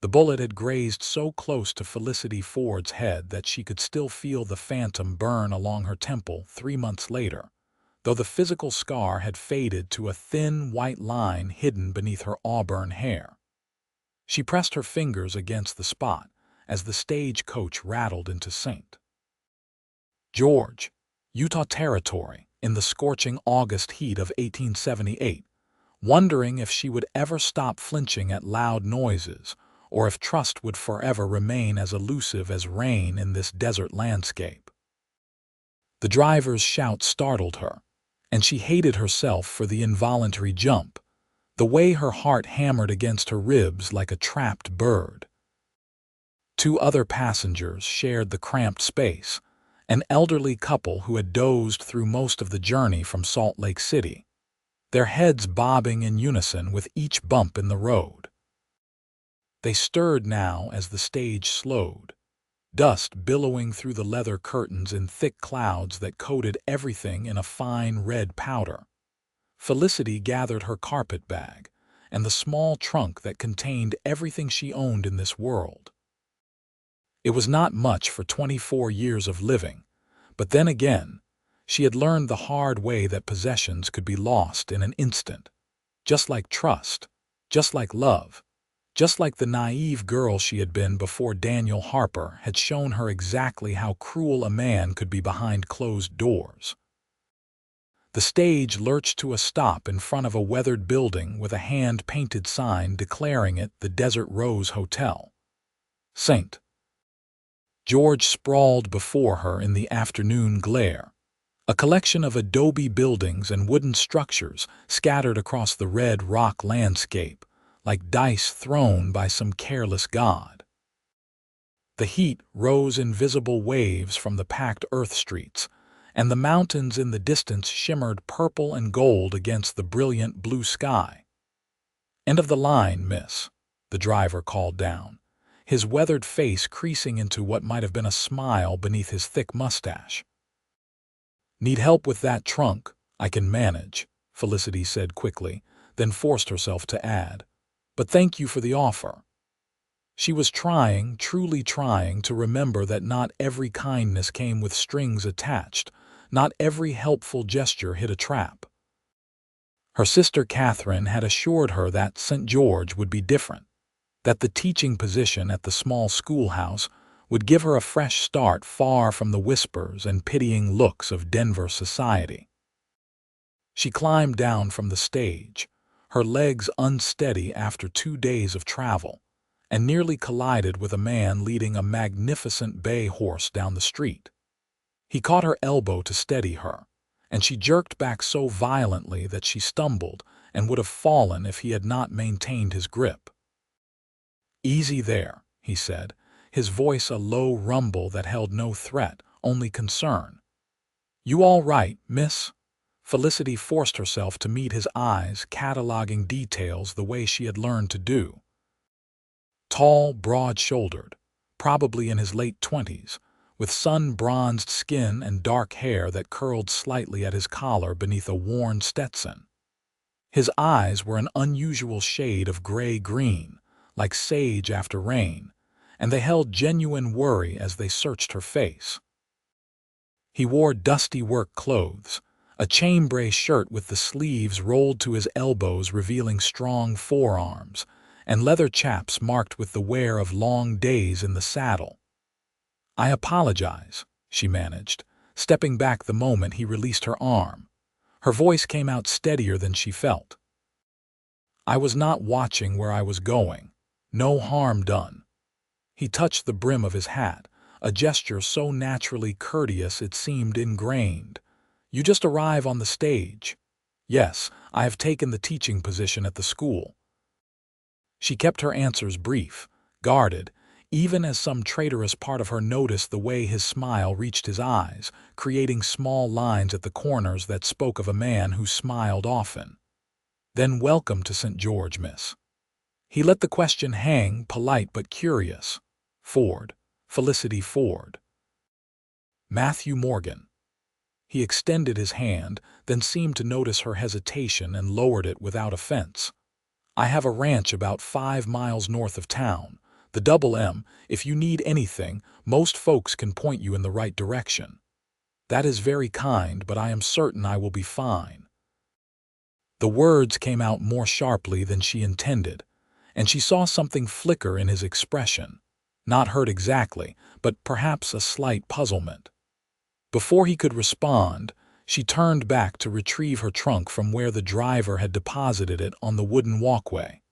The bullet had grazed so close to Felicity Ford's head that she could still feel the phantom burn along her temple 3 months later, though the physical scar had faded to a thin white line hidden beneath her auburn hair. She pressed her fingers against the spot as the stagecoach rattled into St. George, Utah Territory, in the scorching August heat of 1878, wondering if she would ever stop flinching at loud noises or if trust would forever remain as elusive as rain in this desert landscape. The driver's shout startled her, and she hated herself for the involuntary jump, the way her heart hammered against her ribs like a trapped bird. 2 other passengers shared the cramped space, an elderly couple who had dozed through most of the journey from Salt Lake City, their heads bobbing in unison with each bump in the road. They stirred now as the stage slowed, dust billowing through the leather curtains in thick clouds that coated everything in a fine red powder. Felicity gathered her carpet bag and the small trunk that contained everything she owned in this world. It was not much for 24 years of living, but then again, she had learned the hard way that possessions could be lost in an instant, just like trust, just like love, just like the naive girl she had been before Daniel Harper had shown her exactly how cruel a man could be behind closed doors. The stage lurched to a stop in front of a weathered building with a hand-painted sign declaring it the Desert Rose Hotel. St. George sprawled before her in the afternoon glare, a collection of adobe buildings and wooden structures scattered across the red rock landscape, like dice thrown by some careless god. The heat rose in visible waves from the packed earth streets, and the mountains in the distance shimmered purple and gold against the brilliant blue sky. "End of the line, miss," the driver called down, his weathered face creasing into what might have been a smile beneath his thick mustache. "Need help with that trunk? I can manage," Felicity said quickly, then forced herself to add, "But thank you for the offer." She was trying, truly trying, to remember that not every kindness came with strings attached, not every helpful gesture hid a trap. Her sister Catherine had assured her that St. George would be different, that the teaching position at the small schoolhouse would give her a fresh start far from the whispers and pitying looks of Denver society. She climbed down from the stage, her legs unsteady after 2 days of travel, and nearly collided with a man leading a magnificent bay horse down the street. He caught her elbow to steady her, and she jerked back so violently that she stumbled and would have fallen if he had not maintained his grip. "Easy there," he said, his voice a low rumble that held no threat, only concern. "You all right, miss?" Felicity forced herself to meet his eyes, cataloging details the way she had learned to do. Tall, broad-shouldered, probably in his late 20s, with sun-bronzed skin and dark hair that curled slightly at his collar beneath a worn Stetson. His eyes were an unusual shade of gray-green, like sage after rain, and they held genuine worry as they searched her face. He wore dusty work clothes, a chambray shirt with the sleeves rolled to his elbows revealing strong forearms, and leather chaps marked with the wear of long days in the saddle. "I apologize," she managed, stepping back the moment he released her arm. Her voice came out steadier than she felt. "I was not watching where I was going. No harm done." He touched the brim of his hat, a gesture so naturally courteous it seemed ingrained. "You just arrive on the stage." "Yes, I have taken the teaching position at the school." She kept her answers brief, guarded, even as some traitorous part of her noticed the way his smile reached his eyes, creating small lines at the corners that spoke of a man who smiled often. "Then welcome to St. George, miss." He let the question hang, polite but curious. "Ford, Felicity Ford." "Matthew Morgan." He extended his hand, then seemed to notice her hesitation and lowered it without offense. "I have a ranch about 5 miles north of town, The double M, if you need anything, most folks can point you in the right direction. That is very kind, but I am certain I will be fine. The words came out more sharply than she intended, and she saw something flicker in his expression. Not hurt exactly, but perhaps a slight puzzlement. Before he could respond, she turned back to retrieve her trunk from where the driver had deposited it on the wooden walkway.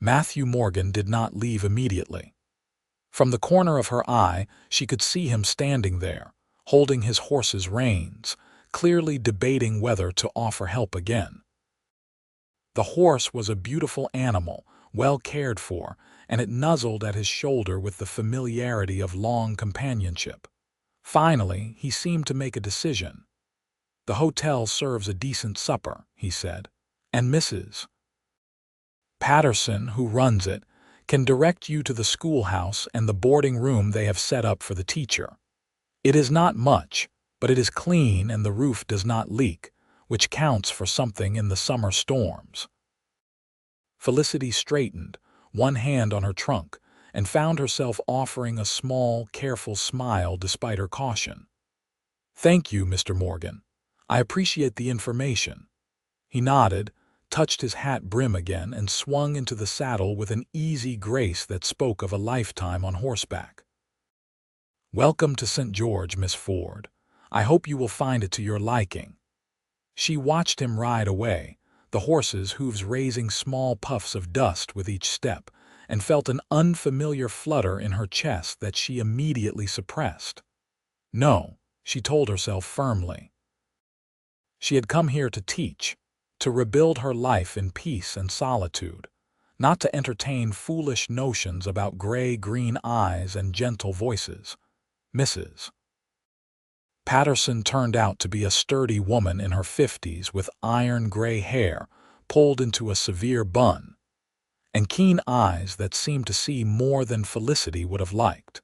Matthew Morgan did not leave immediately. From the corner of her eye, she could see him standing there, holding his horse's reins, clearly debating whether to offer help again. The horse was a beautiful animal, well cared for, and it nuzzled at his shoulder with the familiarity of long companionship. Finally, he seemed to make a decision. "The hotel serves a decent supper," he said, "and Mrs. Patterson, who runs it, can direct you to the schoolhouse and the boarding room they have set up for the teacher. It is not much, but it is clean and the roof does not leak, which counts for something in the summer storms." Felicity straightened, one hand on her trunk, and found herself offering a small, careful smile despite her caution. "Thank you, Mr. Morgan. I appreciate the information." He nodded, touched his hat brim again, and swung into the saddle with an easy grace that spoke of a lifetime on horseback. "Welcome to St. George, Miss Ford. I hope you will find it to your liking." She watched him ride away, the horse's hooves raising small puffs of dust with each step, and felt an unfamiliar flutter in her chest that she immediately suppressed. No, she told herself firmly. She had come here to teach, to rebuild her life in peace and solitude, not to entertain foolish notions about gray-green eyes and gentle voices. Mrs. Patterson turned out to be a sturdy woman in her 50s with iron-gray hair pulled into a severe bun, and keen eyes that seemed to see more than Felicity would have liked.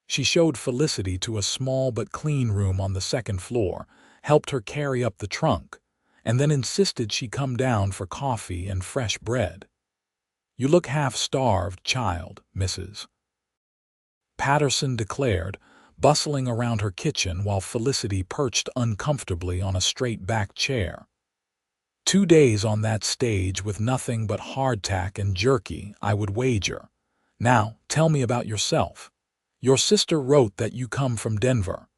She showed Felicity to a small but clean room on the second floor, helped her carry up the trunk, and then insisted she come down for coffee and fresh bread. "You look half-starved, child," Mrs. Patterson declared, bustling around her kitchen while Felicity perched uncomfortably on a straight-backed chair. "2 days on that stage with nothing but hardtack and jerky, I would wager. Now, tell me about yourself. Your sister wrote that you come from Denver."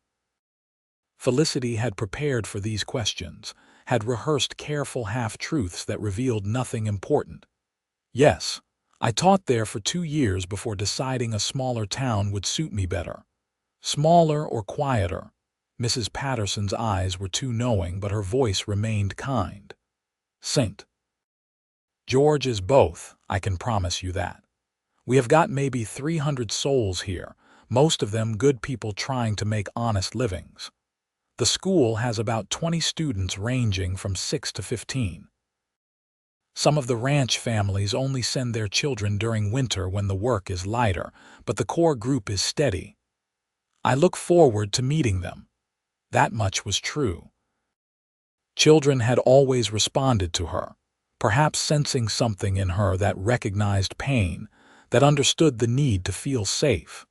Felicity had prepared for these questions, had rehearsed careful half-truths that revealed nothing important. "Yes, I taught there for 2 years before deciding a smaller town would suit me better." "Smaller or quieter?" Mrs. Patterson's eyes were too knowing, but her voice remained kind. "St. George is both, I can promise you that. We have got maybe 300 souls here, most of them good people trying to make honest livings. The school has about 20 students ranging from 6 to 15. Some of the ranch families only send their children during winter when the work is lighter, but the core group is steady. I look forward to meeting them." That much was true. Children had always responded to her, perhaps sensing something in her that recognized pain, that understood the need to feel safe.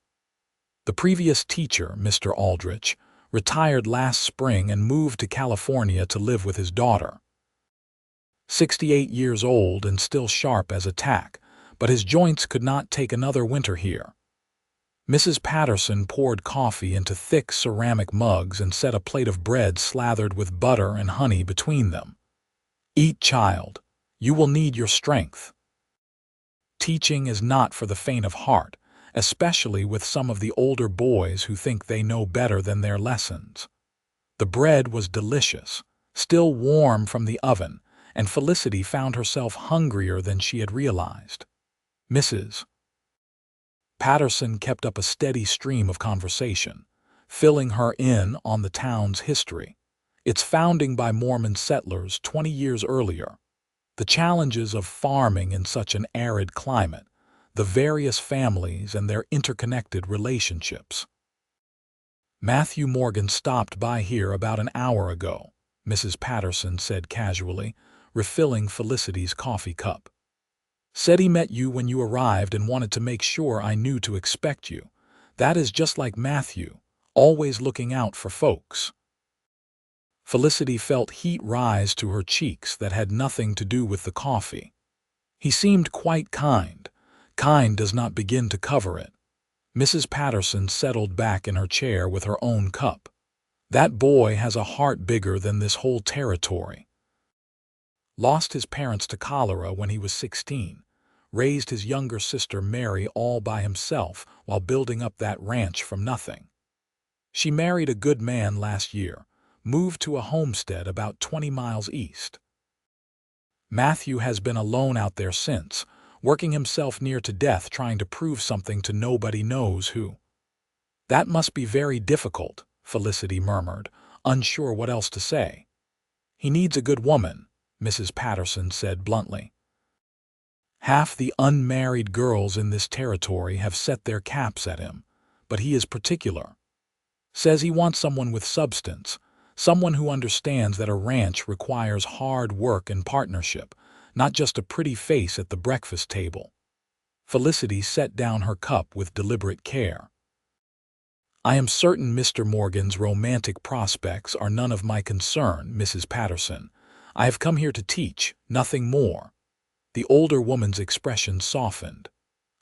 The previous teacher, Mr. Aldrich, retired last spring and moved to California to live with his daughter. 68 years old and still sharp as a tack, but his joints could not take another winter here. Mrs. Patterson poured coffee into thick ceramic mugs and set a plate of bread slathered with butter and honey between them. "Eat, child. You will need your strength." Teaching is not for the faint of heart, especially with some of the older boys who think they know better than their lessons. The bread was delicious, still warm from the oven, and Felicity found herself hungrier than she had realized. Mrs. Patterson kept up a steady stream of conversation, filling her in on the town's history, its founding by Mormon settlers 20 years earlier, the challenges of farming in such an arid climate, the various families and their interconnected relationships. "Matthew Morgan stopped by here about an hour ago," Mrs. Patterson said casually, refilling Felicity's coffee cup. Said he met you when you arrived and wanted to make sure I knew to expect you. That is just like Matthew, always looking out for folks." Felicity felt heat rise to her cheeks that had nothing to do with the coffee. He seemed quite kind. Kind does not begin to cover it. Mrs. Patterson settled back in her chair with her own cup. "That boy has a heart bigger than this whole territory. Lost his parents to cholera when he was 16. Raised his younger sister Mary all by himself while building up that ranch from nothing. She married a good man last year, moved to a homestead about 20 miles east. Matthew has been alone out there since, working himself near to death trying to prove something to nobody knows who." "That must be very difficult," Felicity murmured, unsure what else to say. "He needs a good woman," Mrs. Patterson said bluntly. "Half the unmarried girls in this territory have set their caps at him, but he is particular. Says he wants someone with substance, someone who understands that a ranch requires hard work and partnership, not just a pretty face at the breakfast table." Felicity set down her cup with deliberate care. "I am certain Mr. Morgan's romantic prospects are none of my concern, Mrs. Patterson. I have come here to teach, nothing more." The older woman's expression softened.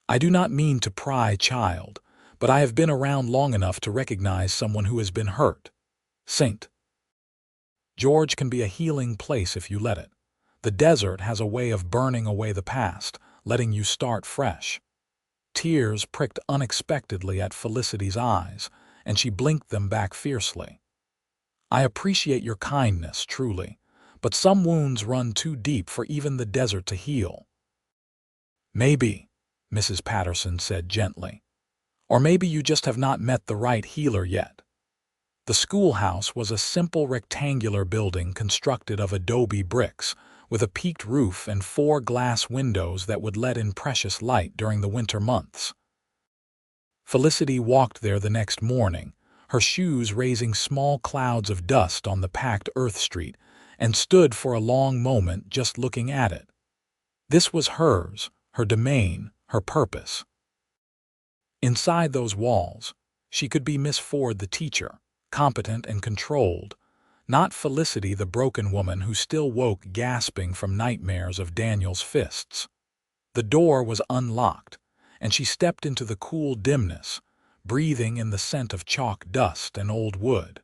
"I do not mean to pry, child, but I have been around long enough to recognize someone who has been hurt. St. George can be a healing place if you let it. The desert has a way of burning away the past, letting you start fresh." Tears pricked unexpectedly at Felicity's eyes, and she blinked them back fiercely. "I appreciate your kindness, truly, but some wounds run too deep for even the desert to heal." "Maybe," Mrs. Patterson said gently. "Or maybe you just have not met the right healer yet." The schoolhouse was a simple rectangular building constructed of adobe bricks, with a peaked roof and 4 glass windows that would let in precious light during the winter months. Felicity walked there the next morning, her shoes raising small clouds of dust on the packed earth street, and stood for a long moment just looking at it. This was hers, her domain, her purpose. Inside those walls, she could be Miss Ford the teacher, competent and controlled, not Felicity the broken woman who still woke gasping from nightmares of Daniel's fists. The door was unlocked, and she stepped into the cool dimness, breathing in the scent of chalk dust and old wood.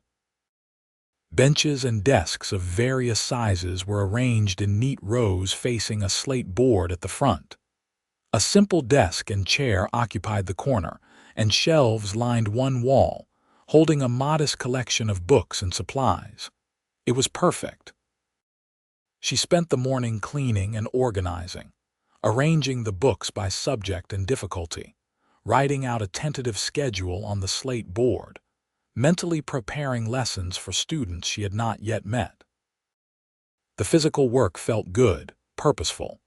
Benches and desks of various sizes were arranged in neat rows facing a slate board at the front. A simple desk and chair occupied the corner, and shelves lined one wall, holding a modest collection of books and supplies. It was perfect. She spent the morning cleaning and organizing, arranging the books by subject and difficulty, writing out a tentative schedule on the slate board, mentally preparing lessons for students she had not yet met. The physical work felt good, purposeful,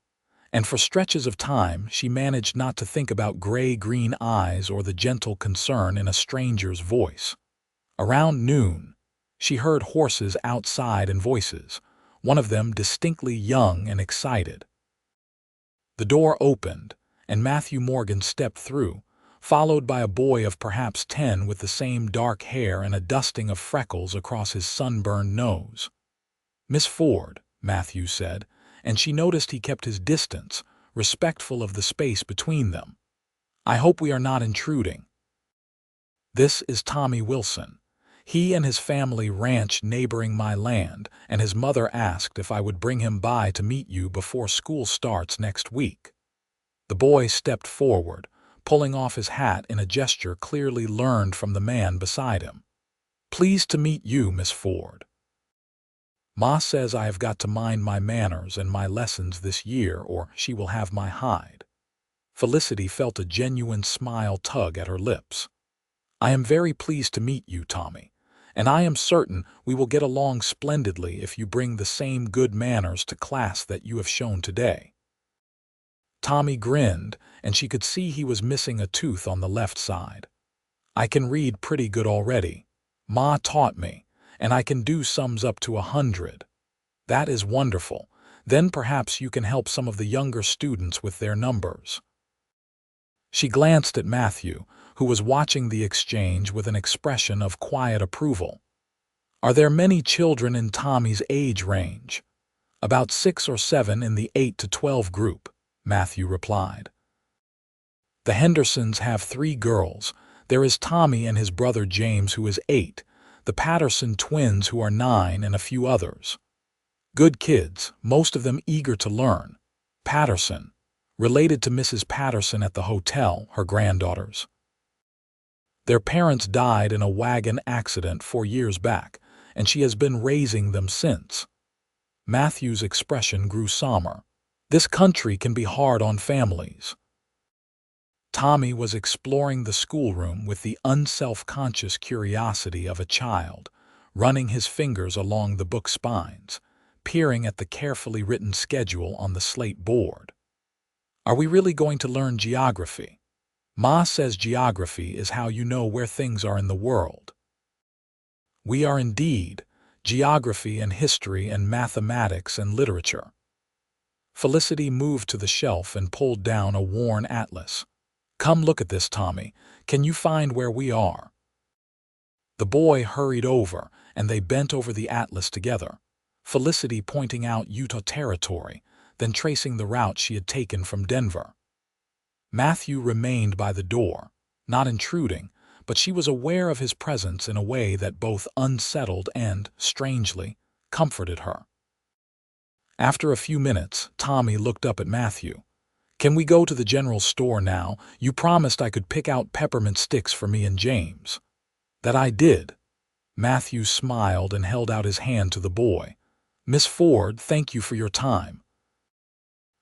and for stretches of time she managed not to think about gray-green eyes or the gentle concern in a stranger's voice. Around noon, she heard horses outside and voices, one of them distinctly young and excited. The door opened, and Matthew Morgan stepped through, followed by a boy of perhaps 10 with the same dark hair and a dusting of freckles across his sunburned nose. "Miss Ford," Matthew said, and she noticed he kept his distance, respectful of the space between them. "I hope we are not intruding. This is Tommy Wilson. He and his family ranch neighboring my land, and his mother asked if I would bring him by to meet you before school starts next week." The boy stepped forward, pulling off his hat in a gesture clearly learned from the man beside him. "Pleased to meet you, Miss Ford. Ma says I have got to mind my manners and my lessons this year or she will have my hide." Felicity felt a genuine smile tug at her lips. "I am very pleased to meet you, Tommy, and I am certain we will get along splendidly if you bring the same good manners to class that you have shown today." Tommy grinned, and she could see he was missing a tooth on the left side. "I can read pretty good already. Ma taught me, and I can do sums up to 100. "That is wonderful. Then perhaps you can help some of the younger students with their numbers." She glanced at Matthew, who was watching the exchange with an expression of quiet approval. "Are there many children in Tommy's age range?" "About 6 or 7 in the 8 to 12 group," Matthew replied. "The Hendersons have 3 girls. There is Tommy and his brother James, who is 8, the Patterson twins, who are 9, and a few others. Good kids, most of them eager to learn. Patterson, related to Mrs. Patterson at the hotel, her granddaughters. Their parents died in a wagon accident 4 years back, and she has been raising them since." Matthew's expression grew somber. "This country can be hard on families." Tommy was exploring the schoolroom with the unself-conscious curiosity of a child, running his fingers along the book spines, peering at the carefully written schedule on the slate board. "Are we really going to learn geography? Ma says geography is how you know where things are in the world." "We are indeed. Geography and history and mathematics and literature." Felicity moved to the shelf and pulled down a worn atlas. "Come look at this, Tommy. Can you find where we are?" The boy hurried over, and they bent over the atlas together, Felicity pointing out Utah Territory, then tracing the route she had taken from Denver. Matthew remained by the door, not intruding, but she was aware of his presence in a way that both unsettled and, strangely, comforted her. After a few minutes, Tommy looked up at Matthew. "Can we go to the general store now? You promised I could pick out peppermint sticks for me and James." "That I did." Matthew smiled and held out his hand to the boy. "Miss Ford, thank you for your time.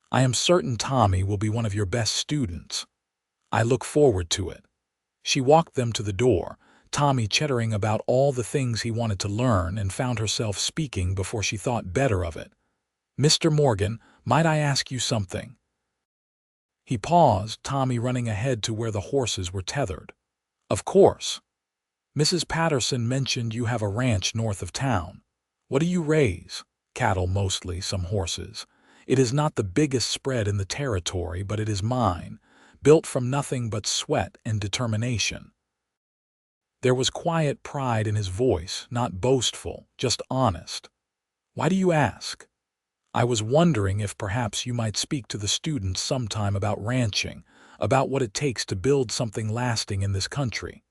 I am certain Tommy will be one of your best students. I look forward to it." She walked them to the door, Tommy chattering about all the things he wanted to learn, and found herself speaking before she thought better of it. "Mr. Morgan, might I ask you something?" He paused, Tommy running ahead to where the horses were tethered. "Of course. Mrs. Patterson mentioned you have a ranch north of town. What do you raise?" "Cattle mostly, some horses. It is not the biggest spread in the territory, but it is mine, built from nothing but sweat and determination." There was quiet pride in his voice, not boastful, just honest. "Why do you ask?" "I was wondering if perhaps you might speak to the students sometime about ranching, about what it takes to build something lasting in this country.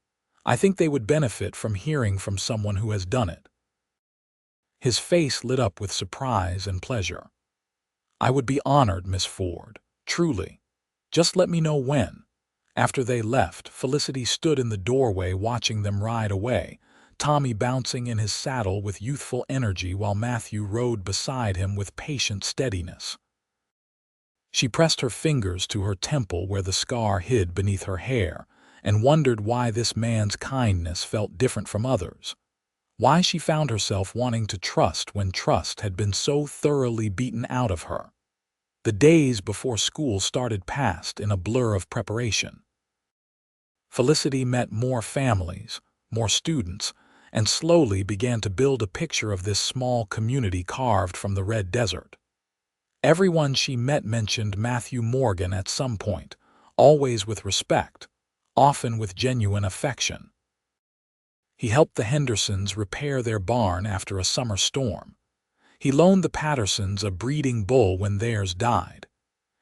I think they would benefit from hearing from someone who has done it." His face lit up with surprise and pleasure. "I would be honored, Miss Ford, truly. Just let me know when." After they left, Felicity stood in the doorway watching them ride away, Tommy bouncing in his saddle with youthful energy while Matthew rode beside him with patient steadiness. She pressed her fingers to her temple where the scar hid beneath her hair, and wondered why this man's kindness felt different from others. Why she found herself wanting to trust when trust had been so thoroughly beaten out of her. The days before school started passed in a blur of preparation. Felicity met more families, more students, and slowly began to build a picture of this small community carved from the red desert. Everyone she met mentioned Matthew Morgan at some point, always with respect, often with genuine affection. He helped the Hendersons repair their barn after a summer storm. He loaned the Pattersons a breeding bull when theirs died.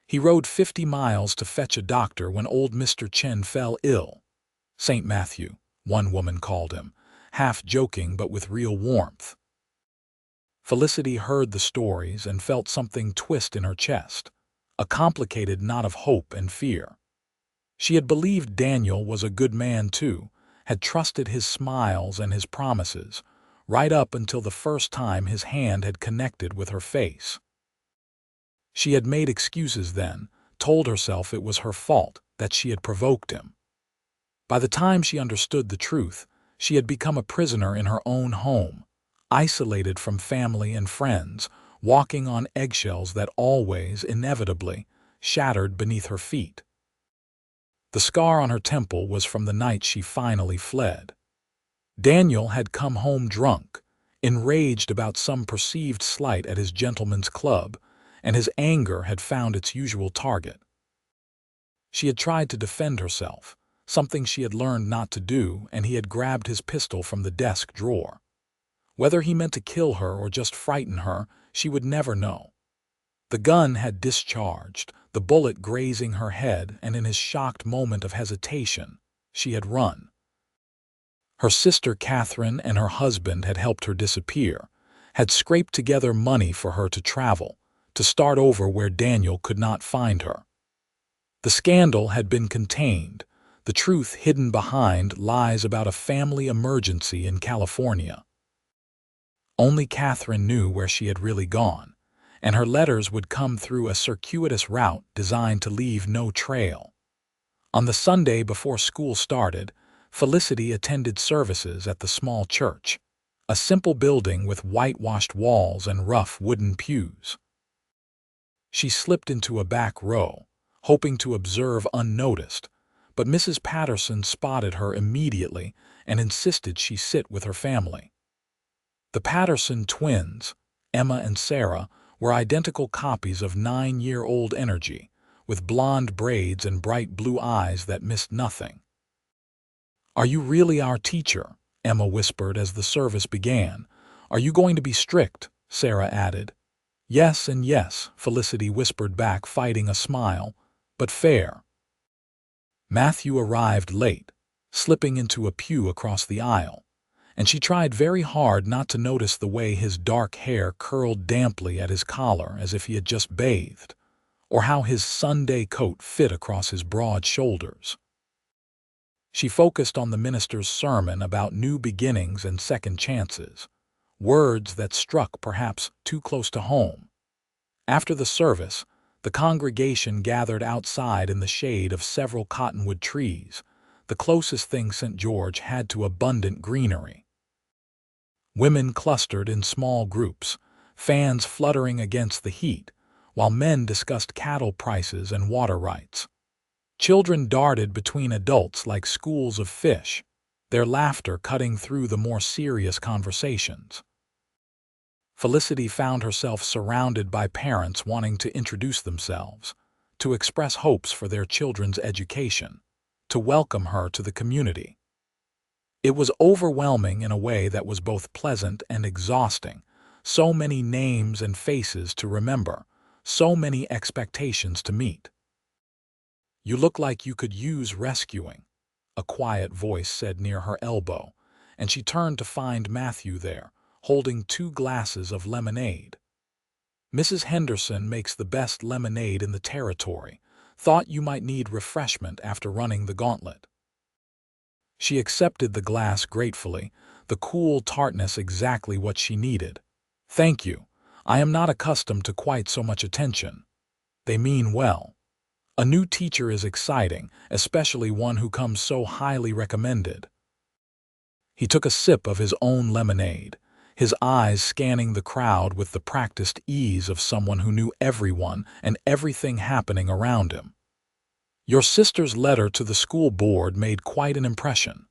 He rode 50 miles to fetch a doctor when old Mr. Chen fell ill. "St. Matthew," one woman called him, half joking but with real warmth. Felicity heard the stories and felt something twist in her chest, a complicated knot of hope and fear. She had believed Daniel was a good man too, had trusted his smiles and his promises, right up until the first time his hand had connected with her face. She had made excuses then, told herself it was her fault, that she had provoked him. By the time she understood the truth, she had become a prisoner in her own home, isolated from family and friends, walking on eggshells that always, inevitably, shattered beneath her feet. The scar on her temple was from the night she finally fled. Daniel had come home drunk, enraged about some perceived slight at his gentleman's club, and his anger had found its usual target. She had tried to defend herself, something she had learned not to do, and he had grabbed his pistol from the desk drawer. Whether he meant to kill her or just frighten her, she would never know. The gun had discharged, the bullet grazing her head, and in his shocked moment of hesitation, she had run. Her sister Catherine and her husband had helped her disappear, had scraped together money for her to travel, to start over where Daniel could not find her. The scandal had been contained, the truth hidden behind lies about a family emergency in California. Only Catherine knew where she had really gone, and her letters would come through a circuitous route designed to leave no trail. On the Sunday before school started, Felicity attended services at the small church, a simple building with whitewashed walls and rough wooden pews. She slipped into a back row, hoping to observe unnoticed, but Mrs. Patterson spotted her immediately and insisted she sit with her family. The Patterson twins, Emma and Sarah, were identical copies of 9-year-old Energy, with blonde braids and bright blue eyes that missed nothing. "Are you really our teacher?" Emma whispered as the service began. "Are you going to be strict?" Sarah added. "Yes and yes," Felicity whispered back, fighting a smile, "but fair." Matthew arrived late, slipping into a pew across the aisle, and she tried very hard not to notice the way his dark hair curled damply at his collar as if he had just bathed, or how his Sunday coat fit across his broad shoulders. She focused on the minister's sermon about new beginnings and second chances, words that struck perhaps too close to home. After the service, the congregation gathered outside in the shade of several cottonwood trees, the closest thing St. George had to abundant greenery. Women clustered in small groups, fans fluttering against the heat, while men discussed cattle prices and water rights. Children darted between adults like schools of fish, their laughter cutting through the more serious conversations. Felicity found herself surrounded by parents wanting to introduce themselves, to express hopes for their children's education, to welcome her to the community. It was overwhelming in a way that was both pleasant and exhausting, so many names and faces to remember, so many expectations to meet. "You look like you could use rescuing," a quiet voice said near her elbow, and she turned to find Matthew there, holding 2 glasses of lemonade. "Mrs. Henderson makes the best lemonade in the territory. Thought you might need refreshment after running the gauntlet." She accepted the glass gratefully, the cool tartness exactly what she needed. "Thank you. I am not accustomed to quite so much attention." "They mean well. A new teacher is exciting, especially one who comes so highly recommended." He took a sip of his own lemonade, his eyes scanning the crowd with the practiced ease of someone who knew everyone and everything happening around him. "Your sister's letter to the school board made quite an impression.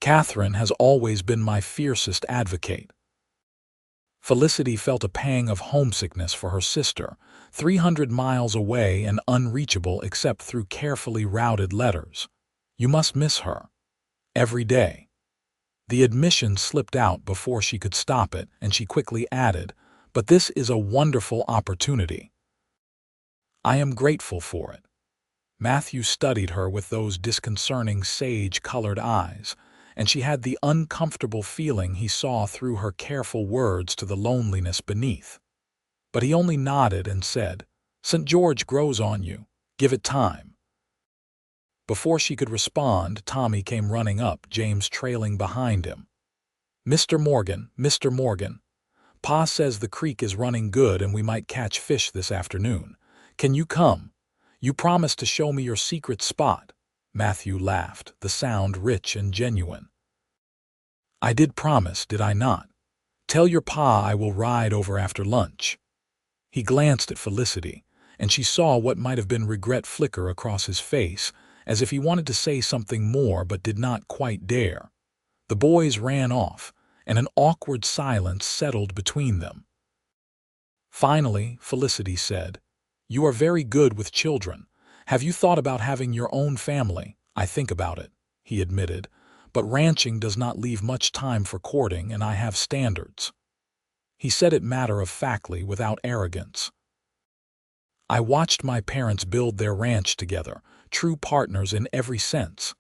Catherine has always been my fiercest advocate." Felicity felt a pang of homesickness for her sister, 300 miles away and unreachable except through carefully routed letters. "You must miss her. Every day." The admission slipped out before she could stop it, and she quickly added, "But this is a wonderful opportunity." "I am grateful for it." Matthew studied her with those disconcerting sage-colored eyes, and she had the uncomfortable feeling he saw through her careful words to the loneliness beneath. But he only nodded and said, "St. George grows on you. Give it time." Before she could respond, Tommy came running up, James trailing behind him. Mr. Morgan, Pa says the creek is running good and we might catch fish this afternoon. Can you come? You promised to show me your secret spot." Matthew laughed, the sound rich and genuine. "I did promise, did I not? Tell your pa I will ride over after lunch." He glanced at Felicity, and she saw what might have been regret flicker across his face, as if he wanted to say something more but did not quite dare. The boys ran off, and an awkward silence settled between them. Finally, Felicity said, "You are very good with children. Have you thought about having your own family?" "I think about it," he admitted, "but ranching does not leave much time for courting, and I have standards." He said it matter-of-factly, without arrogance. "I watched my parents build their ranch together, true partners in every sense.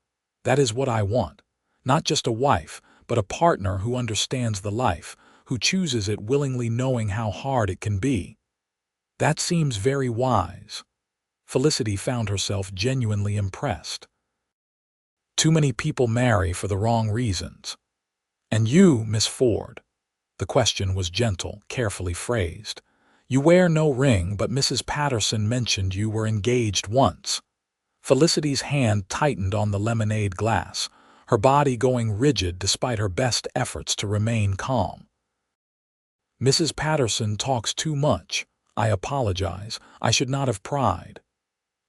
That is what I want. Not just a wife, but a partner who understands the life, who chooses it willingly knowing how hard it can be." "That seems very wise." Felicity found herself genuinely impressed. "Too many people marry for the wrong reasons." "And you, Miss Ford?" The question was gentle, carefully phrased. "You wear no ring, but Mrs. Patterson mentioned you were engaged once." Felicity's hand tightened on the lemonade glass, her body going rigid despite her best efforts to remain calm. "Mrs. Patterson talks too much. I apologize. I should not have pried."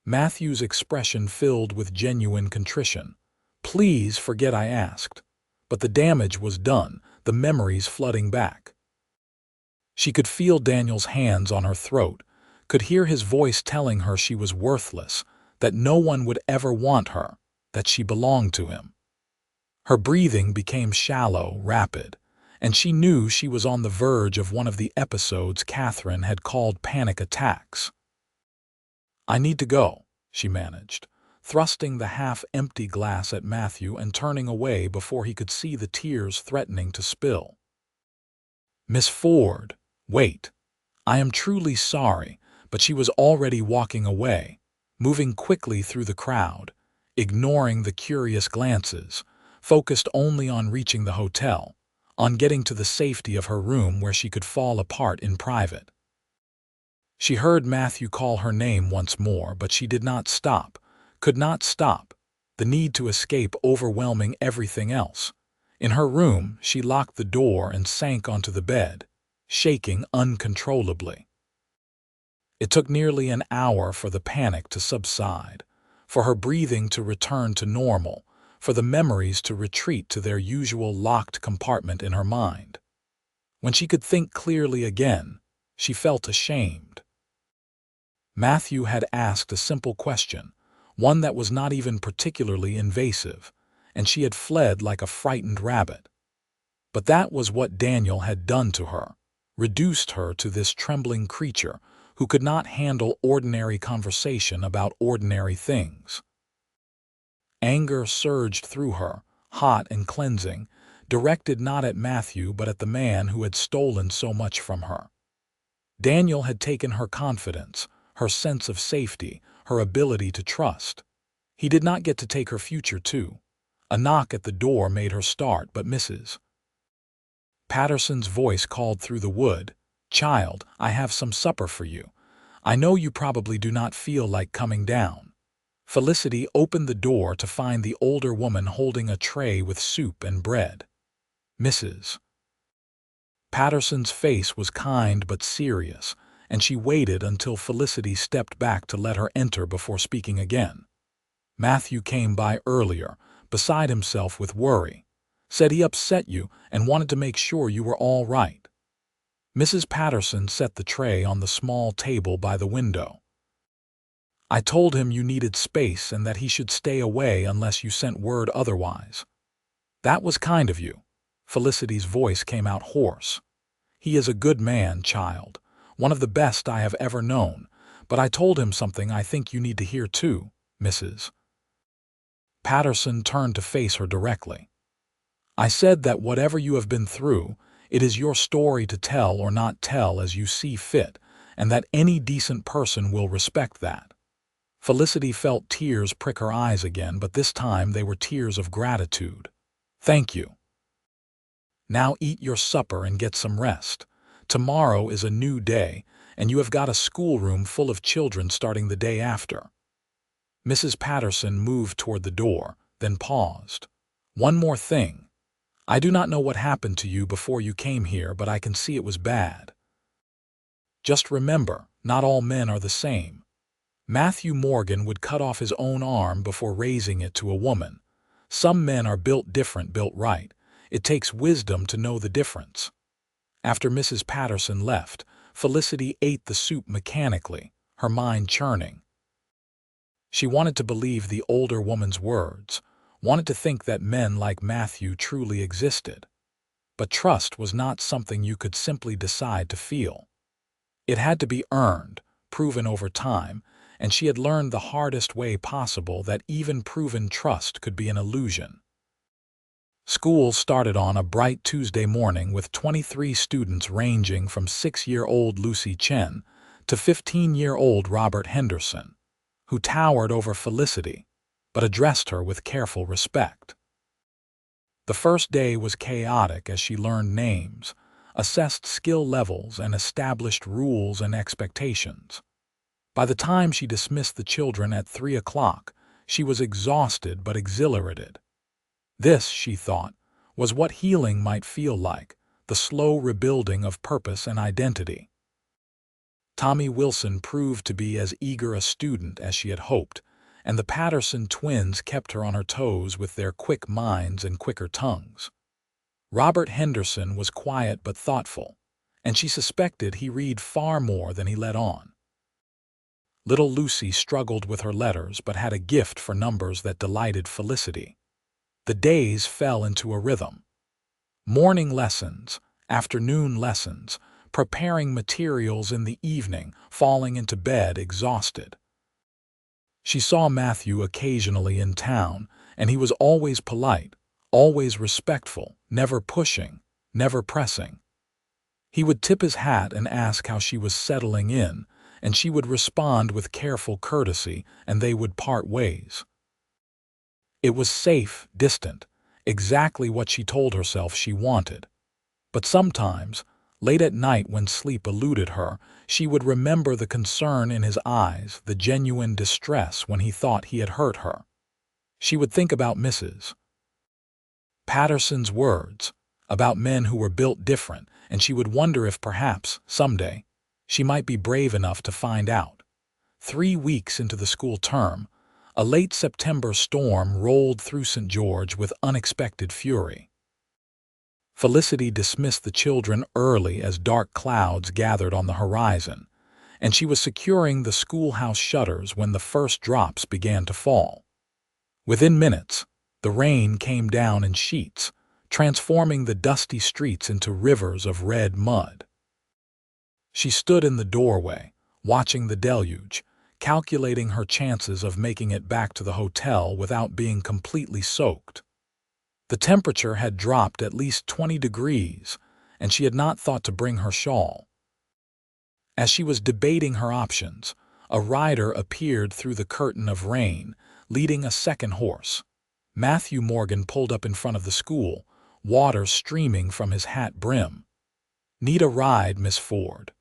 Matthew's expression filled with genuine contrition. "Please forget I asked." But the damage was done, the memories flooding back. She could feel Daniel's hands on her throat, could hear his voice telling her she was worthless, that no one would ever want her, that she belonged to him. Her breathing became shallow, rapid, and she knew she was on the verge of one of the episodes Catherine had called panic attacks. "I need to go," she managed, thrusting the half-empty glass at Matthew and turning away before he could see the tears threatening to spill. "Miss Ford, wait. I am truly sorry," but she was already walking away, moving quickly through the crowd, ignoring the curious glances, focused only on reaching the hotel, on getting to the safety of her room where she could fall apart in private. She heard Matthew call her name once more, but she did not stop, could not stop, the need to escape overwhelming everything else. In her room, she locked the door and sank onto the bed, shaking uncontrollably. It took nearly an hour for the panic to subside, for her breathing to return to normal, for the memories to retreat to their usual locked compartment in her mind. When she could think clearly again, she felt ashamed. Matthew had asked a simple question, one that was not even particularly invasive, and she had fled like a frightened rabbit. But that was what Daniel had done to her, reduced her to this trembling creature who could not handle ordinary conversation about ordinary things. Anger surged through her, hot and cleansing, directed not at Matthew but at the man who had stolen so much from her. Daniel had taken her confidence, her sense of safety, her ability to trust. He did not get to take her future too. A knock at the door made her start, but Mrs. Patterson's voice called through the wood, "Child, I have some supper for you. I know you probably do not feel like coming down." Felicity opened the door to find the older woman holding a tray with soup and bread. Mrs. Patterson's face was kind but serious, and she waited until Felicity stepped back to let her enter before speaking again. "Matthew came by earlier, beside himself with worry. Said he upset you and wanted to make sure you were all right." Mrs. Patterson set the tray on the small table by the window. "I told him you needed space and that he should stay away unless you sent word otherwise." "That was kind of you." Felicity's voice came out hoarse. "He is a good man, child, one of the best I have ever known, but I told him something I think you need to hear too, Mrs. Patterson turned to face her directly. "I said that whatever you have been through, it is your story to tell or not tell as you see fit, and that any decent person will respect that." Felicity felt tears prick her eyes again, but this time they were tears of gratitude. "Thank you. Now eat your supper and get some rest. Tomorrow is a new day, and you have got a schoolroom full of children starting the day after." Mrs. Patterson moved toward the door, then paused. "One more thing. I do not know what happened to you before you came here, but I can see it was bad. Just remember, not all men are the same. Matthew Morgan would cut off his own arm before raising it to a woman. Some men are built different, built right. It takes wisdom to know the difference." After Mrs. Patterson left, Felicity ate the soup mechanically, her mind churning. She wanted to believe the older woman's words, wanted to think that men like Matthew truly existed. But trust was not something you could simply decide to feel. It had to be earned, proven over time, and she had learned the hardest way possible that even proven trust could be an illusion. School started on a bright Tuesday morning with 23 students ranging from 6-year-old Lucy Chen to 15-year-old Robert Henderson, who towered over Felicity, but addressed her with careful respect. The first day was chaotic as she learned names, assessed skill levels, and established rules and expectations. By the time she dismissed the children at 3 o'clock, she was exhausted but exhilarated. This, she thought, was what healing might feel like, the slow rebuilding of purpose and identity. Tommy Wilson proved to be as eager a student as she had hoped, and the Patterson twins kept her on her toes with their quick minds and quicker tongues. Robert Henderson was quiet but thoughtful, and she suspected he read far more than he let on. Little Lucy struggled with her letters but had a gift for numbers that delighted Felicity. The days fell into a rhythm. Morning lessons, afternoon lessons, preparing materials in the evening, falling into bed exhausted. She saw Matthew occasionally in town, and he was always polite, always respectful, never pushing, never pressing. He would tip his hat and ask how she was settling in, and she would respond with careful courtesy, and they would part ways. It was safe, distant, exactly what she told herself she wanted. But sometimes, late at night when sleep eluded her, she would remember the concern in his eyes, the genuine distress when he thought he had hurt her. She would think about Mrs. Patterson's words, about men who were built different, and she would wonder if perhaps, someday, she might be brave enough to find out. 3 weeks into the school term, a late September storm rolled through St. George with unexpected fury. Felicity dismissed the children early as dark clouds gathered on the horizon, and she was securing the schoolhouse shutters when the first drops began to fall. Within minutes, the rain came down in sheets, transforming the dusty streets into rivers of red mud. She stood in the doorway, watching the deluge, calculating her chances of making it back to the hotel without being completely soaked. The temperature had dropped at least 20 degrees, and she had not thought to bring her shawl. As she was debating her options, a rider appeared through the curtain of rain, leading a second horse. Matthew Morgan pulled up in front of the school, water streaming from his hat brim. "Need a ride, Miss Ford?"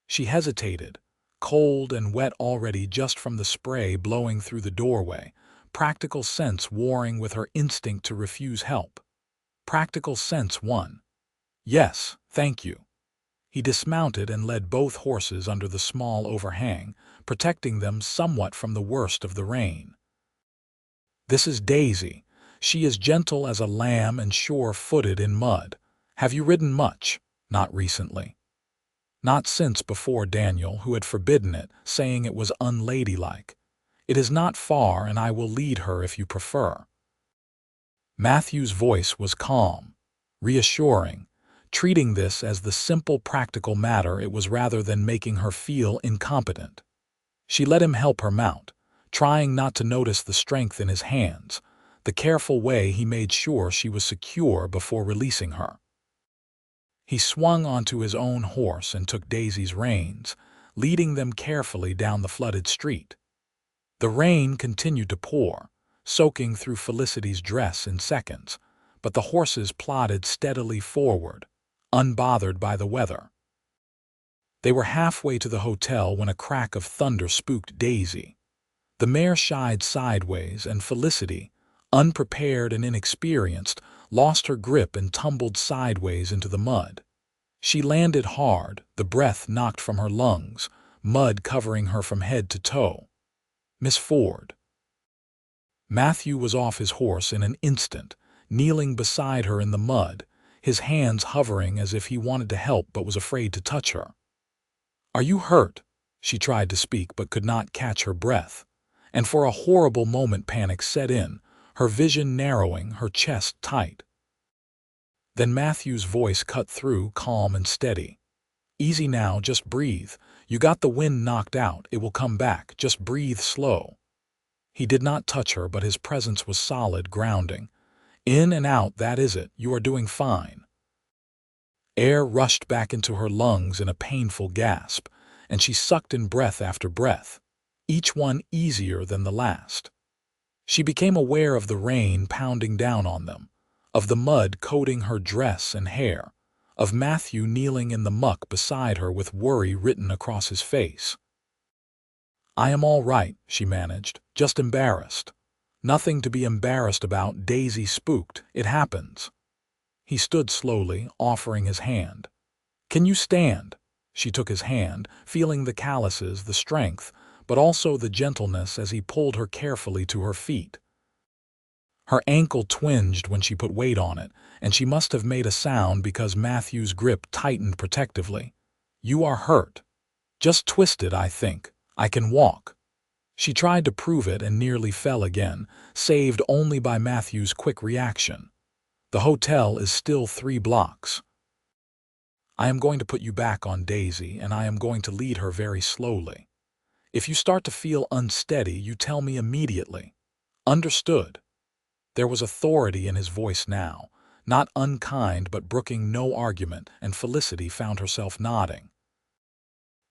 She hesitated, cold and wet already just from the spray blowing through the doorway, practical sense warring with her instinct to refuse help. Practical sense won. "Yes, thank you." He dismounted and led both horses under the small overhang, protecting them somewhat from the worst of the rain. "This is Daisy. She is gentle as a lamb and sure-footed in mud. Have you ridden much?" "Not recently." "Not since before Daniel, who had forbidden it, saying it was unladylike. It is not far, and I will lead her if you prefer." Matthew's voice was calm, reassuring, treating this as the simple practical matter it was rather than making her feel incompetent. She let him help her mount, trying not to notice the strength in his hands, the careful way he made sure she was secure before releasing her. He swung onto his own horse and took Daisy's reins, leading them carefully down the flooded street. The rain continued to pour, soaking through Felicity's dress in seconds, but the horses plodded steadily forward, unbothered by the weather. They were halfway to the hotel when a crack of thunder spooked Daisy. The mare shied sideways, and Felicity, unprepared and inexperienced, lost her grip and tumbled sideways into the mud. She landed hard, the breath knocked from her lungs, mud covering her from head to toe. "Miss Ford." Matthew was off his horse in an instant, kneeling beside her in the mud, his hands hovering as if he wanted to help but was afraid to touch her. Are you hurt? She tried to speak but could not catch her breath. And for a horrible moment panic set in, her vision narrowing, her chest tight. Then Matthew's voice cut through, calm and steady. Easy now, just breathe. You got the wind knocked out, it will come back, just breathe slow. He did not touch her, but his presence was solid, grounding. In and out, that is it, you are doing fine. Air rushed back into her lungs in a painful gasp, and she sucked in breath after breath, each one easier than the last. She became aware of the rain pounding down on them, of the mud coating her dress and hair, of Matthew kneeling in the muck beside her with worry written across his face. I am all right, she managed, just embarrassed. Nothing to be embarrassed about, Daisy spooked, it happens. He stood slowly, offering his hand. Can you stand? She took his hand, feeling the calluses, the strength, but also the gentleness as he pulled her carefully to her feet. Her ankle twinged when she put weight on it, and she must have made a sound because Matthew's grip tightened protectively. You are hurt. Just twisted, I think. I can walk. She tried to prove it and nearly fell again, saved only by Matthew's quick reaction. The hotel is still 3 blocks. I am going to put you back on Daisy, and I am going to lead her very slowly. If you start to feel unsteady, you tell me immediately. Understood? There was authority in his voice now, not unkind but brooking no argument, and Felicity found herself nodding.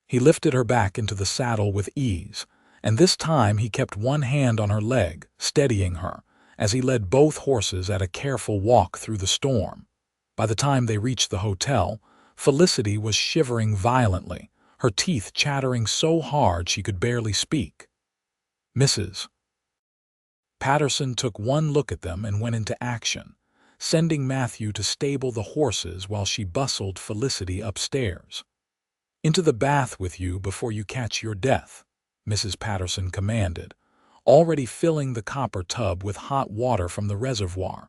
He lifted her back into the saddle with ease, and this time he kept one hand on her leg, steadying her, as he led both horses at a careful walk through the storm. By the time they reached the hotel, Felicity was shivering violently, her teeth chattering so hard she could barely speak. Mrs. Patterson took one look at them and went into action, sending Matthew to stable the horses while she bustled Felicity upstairs. Into the bath with you before you catch your death, Mrs. Patterson commanded, already filling the copper tub with hot water from the reservoir.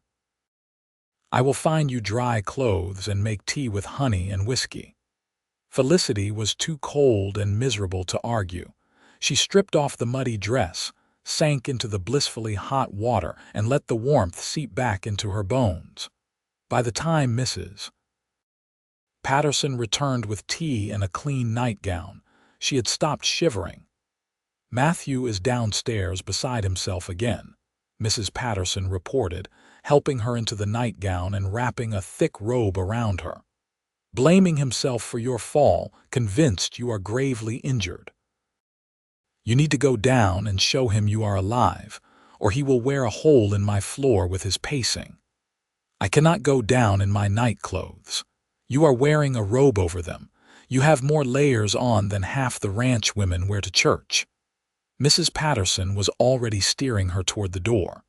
I will find you dry clothes and make tea with honey and whiskey. Felicity was too cold and miserable to argue. She stripped off the muddy dress, sank into the blissfully hot water, and let the warmth seep back into her bones. By the time Mrs. Patterson returned with tea and a clean nightgown, she had stopped shivering. Matthew is downstairs beside himself again, Mrs. Patterson reported, helping her into the nightgown and wrapping a thick robe around her. Blaming himself for your fall, convinced you are gravely injured. You need to go down and show him you are alive, or he will wear a hole in my floor with his pacing. I cannot go down in my night clothes. You are wearing a robe over them. You have more layers on than half the ranch women wear to church. Mrs. Patterson was already steering her toward the door.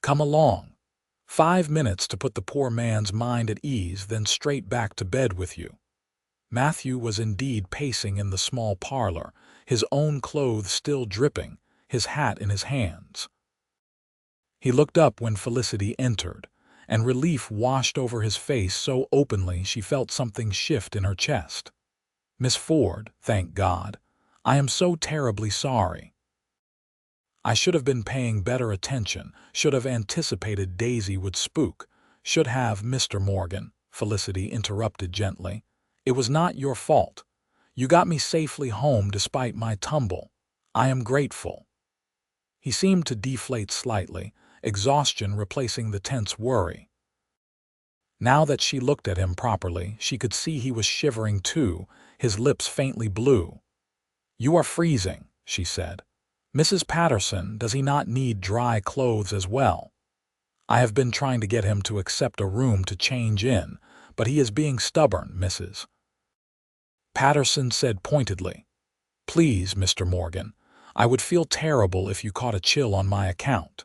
Come along. 5 minutes to put the poor man's mind at ease, then straight back to bed with you. Matthew was indeed pacing in the small parlor, his own clothes still dripping, his hat in his hands. He looked up when Felicity entered, and relief washed over his face so openly she felt something shift in her chest. Miss Ford, thank God. I am so terribly sorry. I should have been paying better attention, should have anticipated Daisy would spook, should have, Mr. Morgan, Felicity interrupted gently. It was not your fault. You got me safely home despite my tumble. I am grateful. He seemed to deflate slightly, exhaustion replacing the tense worry. Now that she looked at him properly, she could see he was shivering too, his lips faintly blue. You are freezing, she said. Mrs. Patterson, does he not need dry clothes as well? I have been trying to get him to accept a room to change in, but he is being stubborn, Mrs. Patterson said pointedly. Please, Mr. Morgan, I would feel terrible if you caught a chill on my account.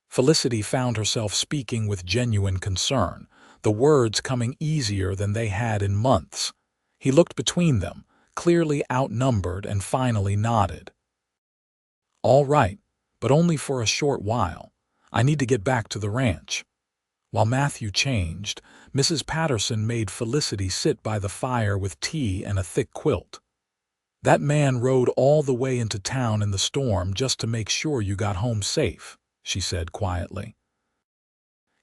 Felicity found herself speaking with genuine concern, the words coming easier than they had in months. He looked between them, clearly outnumbered, and finally nodded. All right, but only for a short while. I need to get back to the ranch. While Matthew changed, Mrs. Patterson made Felicity sit by the fire with tea and a thick quilt. "That man rode all the way into town in the storm just to make sure you got home safe," she said quietly.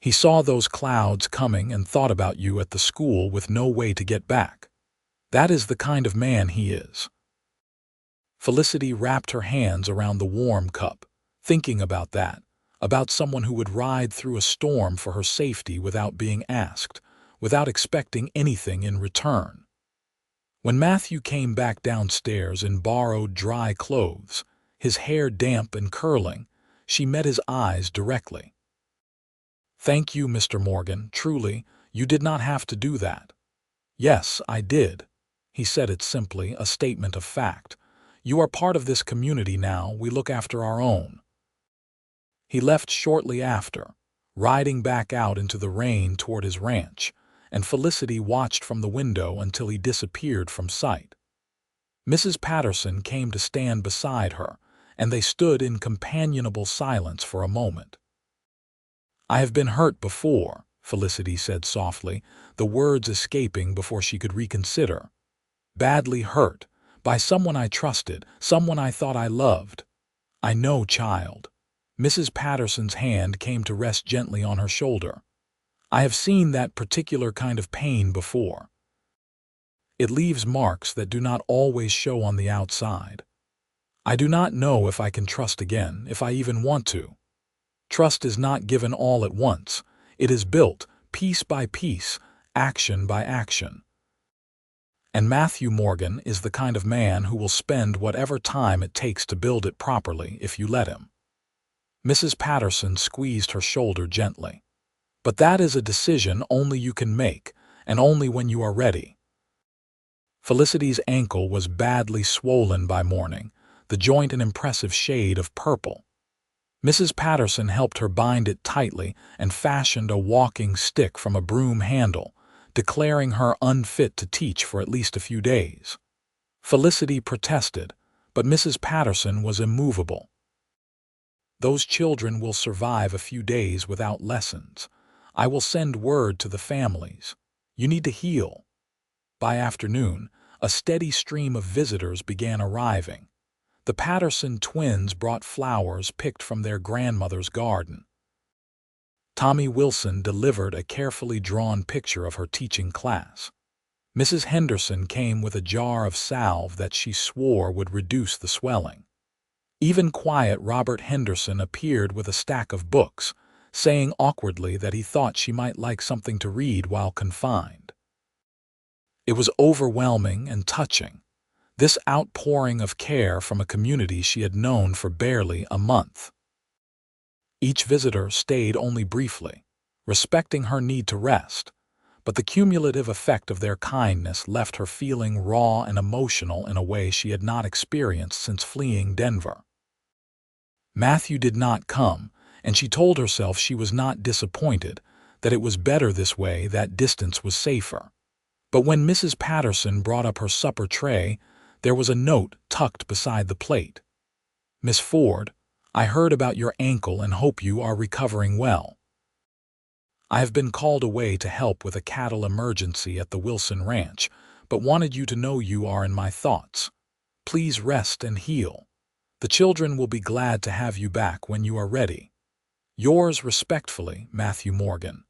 "He saw those clouds coming and thought about you at the school with no way to get back. That is the kind of man he is." Felicity wrapped her hands around the warm cup, thinking about that, about someone who would ride through a storm for her safety without being asked, without expecting anything in return. When Matthew came back downstairs in borrowed dry clothes, his hair damp and curling, she met his eyes directly. "Thank you, Mr. Morgan, truly, you did not have to do that." "Yes, I did." He said it simply, a statement of fact. "You are part of this community now, we look after our own." He left shortly after, riding back out into the rain toward his ranch, and Felicity watched from the window until he disappeared from sight. Mrs. Patterson came to stand beside her, and they stood in companionable silence for a moment. "I have been hurt before," Felicity said softly, the words escaping before she could reconsider. "Badly hurt, by someone I trusted, someone I thought I loved." "I know, child." Mrs. Patterson's hand came to rest gently on her shoulder. "I have seen that particular kind of pain before. It leaves marks that do not always show on the outside. I do not know if I can trust again, if I even want to. Trust is not given all at once. It is built, piece by piece, action by action. And Matthew Morgan is the kind of man who will spend whatever time it takes to build it properly if you let him." Mrs. Patterson squeezed her shoulder gently. "But that is a decision only you can make, and only when you are ready." Felicity's ankle was badly swollen by morning, the joint an impressive shade of purple. Mrs. Patterson helped her bind it tightly and fashioned a walking stick from a broom handle, declaring her unfit to teach for at least a few days. Felicity protested, but Mrs. Patterson was immovable. "Those children will survive a few days without lessons. I will send word to the families. You need to heal." By afternoon, a steady stream of visitors began arriving. The Patterson twins brought flowers picked from their grandmother's garden. Tommy Wilson delivered a carefully drawn picture of her teaching class. Mrs. Henderson came with a jar of salve that she swore would reduce the swelling. Even quiet Robert Henderson appeared with a stack of books, saying awkwardly that he thought she might like something to read while confined. It was overwhelming and touching, this outpouring of care from a community she had known for barely a month. Each visitor stayed only briefly, respecting her need to rest, but the cumulative effect of their kindness left her feeling raw and emotional in a way she had not experienced since fleeing Denver. Matthew did not come, and she told herself she was not disappointed, that it was better this way, that distance was safer. But when Mrs. Patterson brought up her supper tray, there was a note tucked beside the plate. "Miss Ford, I heard about your ankle and hope you are recovering well. I have been called away to help with a cattle emergency at the Wilson Ranch, but wanted you to know you are in my thoughts. Please rest and heal. The children will be glad to have you back when you are ready. Yours respectfully, Matthew Morgan."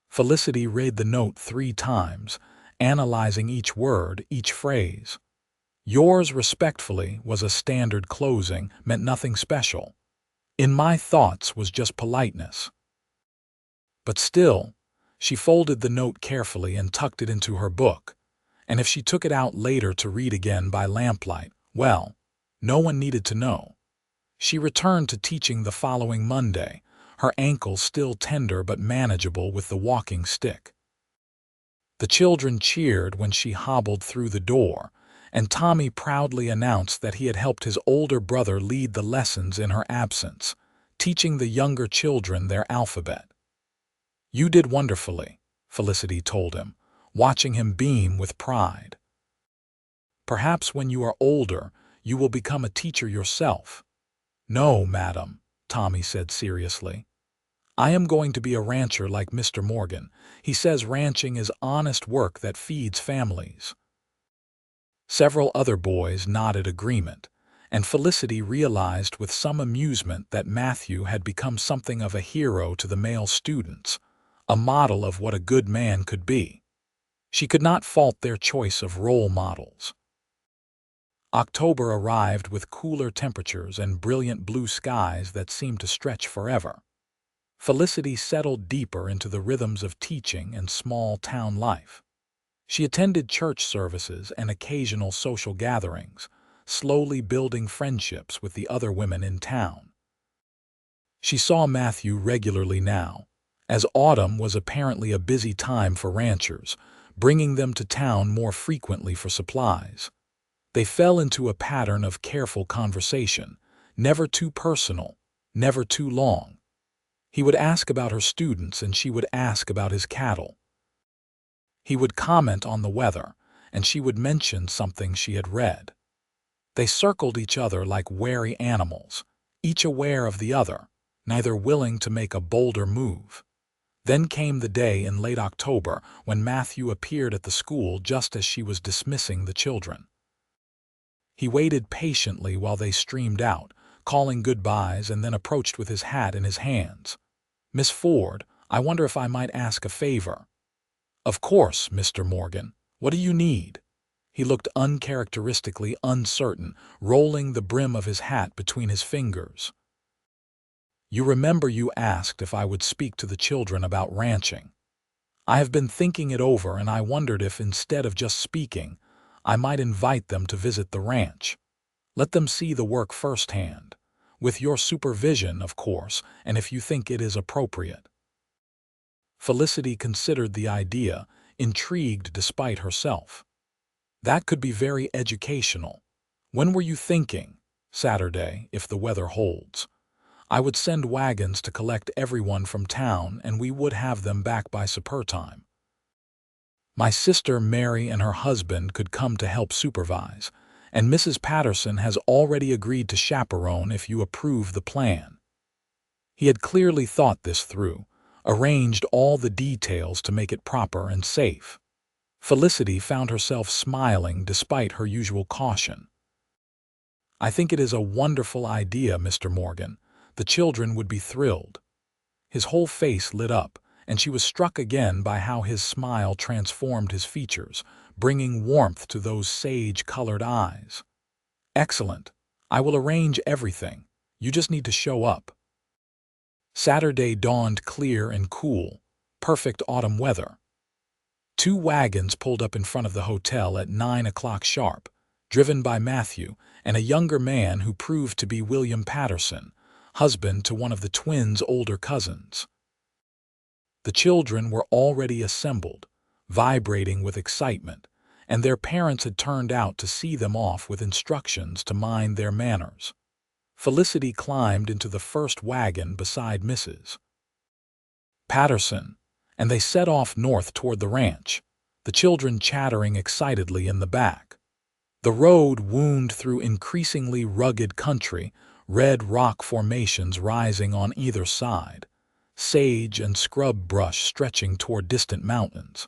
Felicity read the note 3 times, analyzing each word, each phrase. "Yours respectfully" was a standard closing, meant nothing special. "In my thoughts" was just politeness. But still, she folded the note carefully and tucked it into her book, and if she took it out later to read again by lamplight, well, no one needed to know. She returned to teaching the following Monday, her ankle still tender but manageable with the walking stick. The children cheered when she hobbled through the door, and Tommy proudly announced that he had helped his older brother lead the lessons in her absence, teaching the younger children their alphabet. "You did wonderfully," Felicity told him, watching him beam with pride. "Perhaps when you are older, you will become a teacher yourself." "No, madam," Tommy said seriously. I am going to be a rancher like Mr. Morgan. He says ranching is honest work that feeds families." Several other boys nodded agreement, and Felicity realized with some amusement that Matthew had become something of a hero to the male students, a model of what a good man could be. She could not fault their choice of role models. October arrived with cooler temperatures and brilliant blue skies that seemed to stretch forever. Felicity settled deeper into the rhythms of teaching and small-town life. She attended church services and occasional social gatherings, slowly building friendships with the other women in town. She saw Matthew regularly now, as autumn was apparently a busy time for ranchers, bringing them to town more frequently for supplies. They fell into a pattern of careful conversation, never too personal, never too long. He would ask about her students and she would ask about his cattle. He would comment on the weather, and she would mention something she had read. They circled each other like wary animals, each aware of the other, neither willing to make a bolder move. Then came the day in late October when Matthew appeared at the school just as she was dismissing the children. He waited patiently while they streamed out, calling goodbyes, and then approached with his hat in his hands. "Miss Ford, I wonder if I might ask a favor." "Of course, Mr. Morgan. What do you need?" He looked uncharacteristically uncertain, rolling the brim of his hat between his fingers. "You remember you asked if I would speak to the children about ranching. I have been thinking it over, and I wondered if, instead of just speaking, I might invite them to visit the ranch. Let them see the work firsthand. With your supervision, of course, and if you think it is appropriate." Felicity considered the idea, intrigued despite herself. "That could be very educational. When were you thinking?" "Saturday, if the weather holds. I would send wagons to collect everyone from town, and we would have them back by supper time. My sister Mary and her husband could come to help supervise, and Mrs. Patterson has already agreed to chaperone if you approve the plan." He had clearly thought this through, arranged all the details to make it proper and safe. Felicity found herself smiling despite her usual caution. "I think it is a wonderful idea, Mr. Morgan. The children would be thrilled." His whole face lit up, and she was struck again by how his smile transformed his features, bringing warmth to those sage-colored eyes. "Excellent. I will arrange everything. You just need to show up." Saturday dawned clear and cool, perfect autumn weather. 2 wagons pulled up in front of the hotel at 9 o'clock sharp, driven by Matthew and a younger man who proved to be William Patterson, husband to one of the twins' older cousins. The children were already assembled, vibrating with excitement, and their parents had turned out to see them off with instructions to mind their manners. Felicity climbed into the first wagon beside Mrs. Patterson, and they set off north toward the ranch, the children chattering excitedly in the back. The road wound through increasingly rugged country, red rock formations rising on either side, sage and scrub brush stretching toward distant mountains.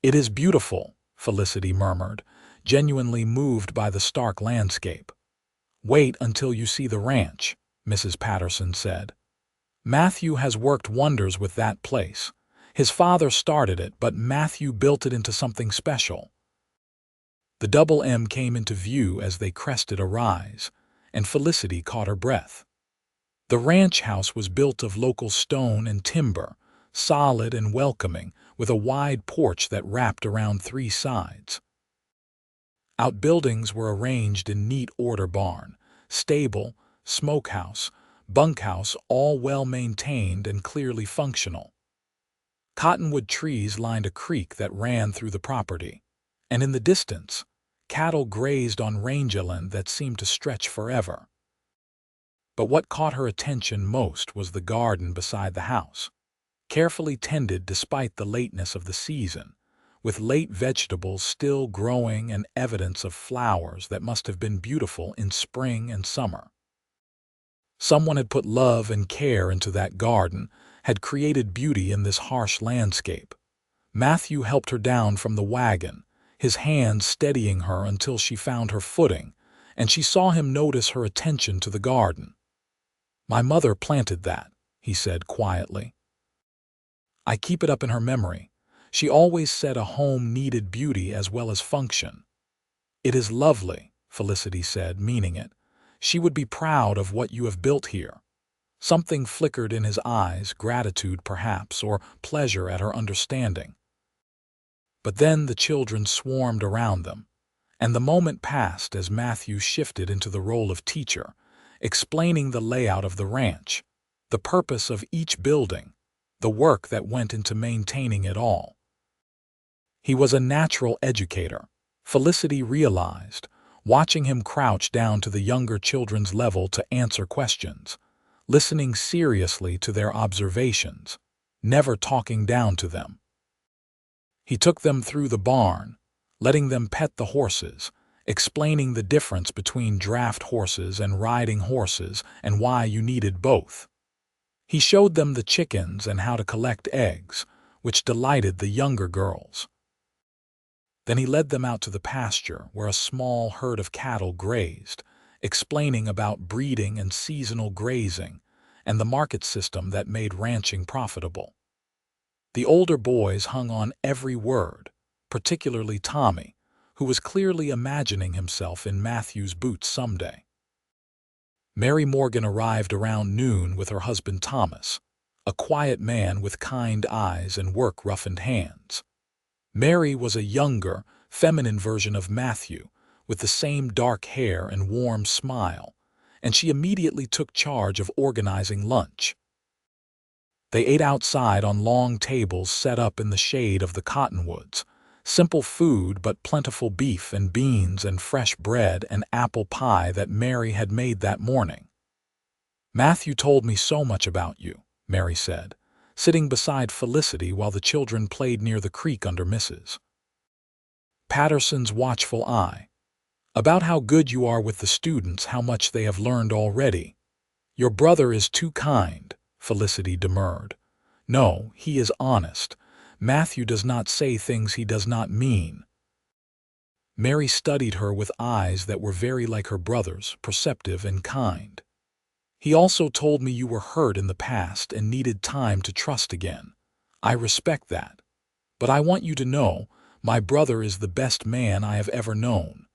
"It is beautiful," Felicity murmured, genuinely moved by the stark landscape. "Wait until you see the ranch," Mrs. Patterson said. "Matthew has worked wonders with that place. His father started it, but Matthew built it into something special." The double M came into view as they crested a rise, and Felicity caught her breath. The ranch house was built of local stone and timber, solid and welcoming, with a wide porch that wrapped around 3 sides. Outbuildings were arranged in neat order: barn, stable, smokehouse, bunkhouse, all well-maintained and clearly functional. Cottonwood trees lined a creek that ran through the property, and in the distance, cattle grazed on rangeland that seemed to stretch forever. But what caught her attention most was the garden beside the house, carefully tended despite the lateness of the season, with late vegetables still growing and evidence of flowers that must have been beautiful in spring and summer. Someone had put love and care into that garden, had created beauty in this harsh landscape. Matthew helped her down from the wagon, his hand steadying her until she found her footing, and she saw him notice her attention to the garden. "My mother planted that," he said quietly. "I keep it up in her memory. She always said a home needed beauty as well as function." "It is lovely," Felicity said, meaning it. "She would be proud of what you have built here." Something flickered in his eyes, gratitude perhaps, or pleasure at her understanding. But then the children swarmed around them, and the moment passed as Matthew shifted into the role of teacher, explaining the layout of the ranch, the purpose of each building, the work that went into maintaining it all. He was a natural educator, Felicity realized, watching him crouch down to the younger children's level to answer questions, listening seriously to their observations, never talking down to them. He took them through the barn, letting them pet the horses, explaining the difference between draft horses and riding horses and why you needed both. He showed them the chickens and how to collect eggs, which delighted the younger girls. Then he led them out to the pasture where a small herd of cattle grazed, explaining about breeding and seasonal grazing and the market system that made ranching profitable. The older boys hung on every word, particularly Tommy, who was clearly imagining himself in Matthew's boots someday. Mary Morgan arrived around noon with her husband Thomas, a quiet man with kind eyes and work-roughened hands. Mary was a younger, feminine version of Matthew, with the same dark hair and warm smile, and she immediately took charge of organizing lunch. They ate outside on long tables set up in the shade of the cottonwoods. Simple food, but plentiful beef and beans and fresh bread and apple pie that Mary had made that morning. "Matthew told me so much about you," Mary said, sitting beside Felicity while the children played near the creek under Mrs. Patterson's watchful eye. "About how good you are with the students, how much they have learned already." "Your brother is too kind," Felicity demurred. "No, he is honest. Matthew does not say things he does not mean." Mary studied her with eyes that were very like her brother's, perceptive and kind. "He also told me you were hurt in the past and needed time to trust again. I respect that. But I want you to know, my brother is the best man I have ever known.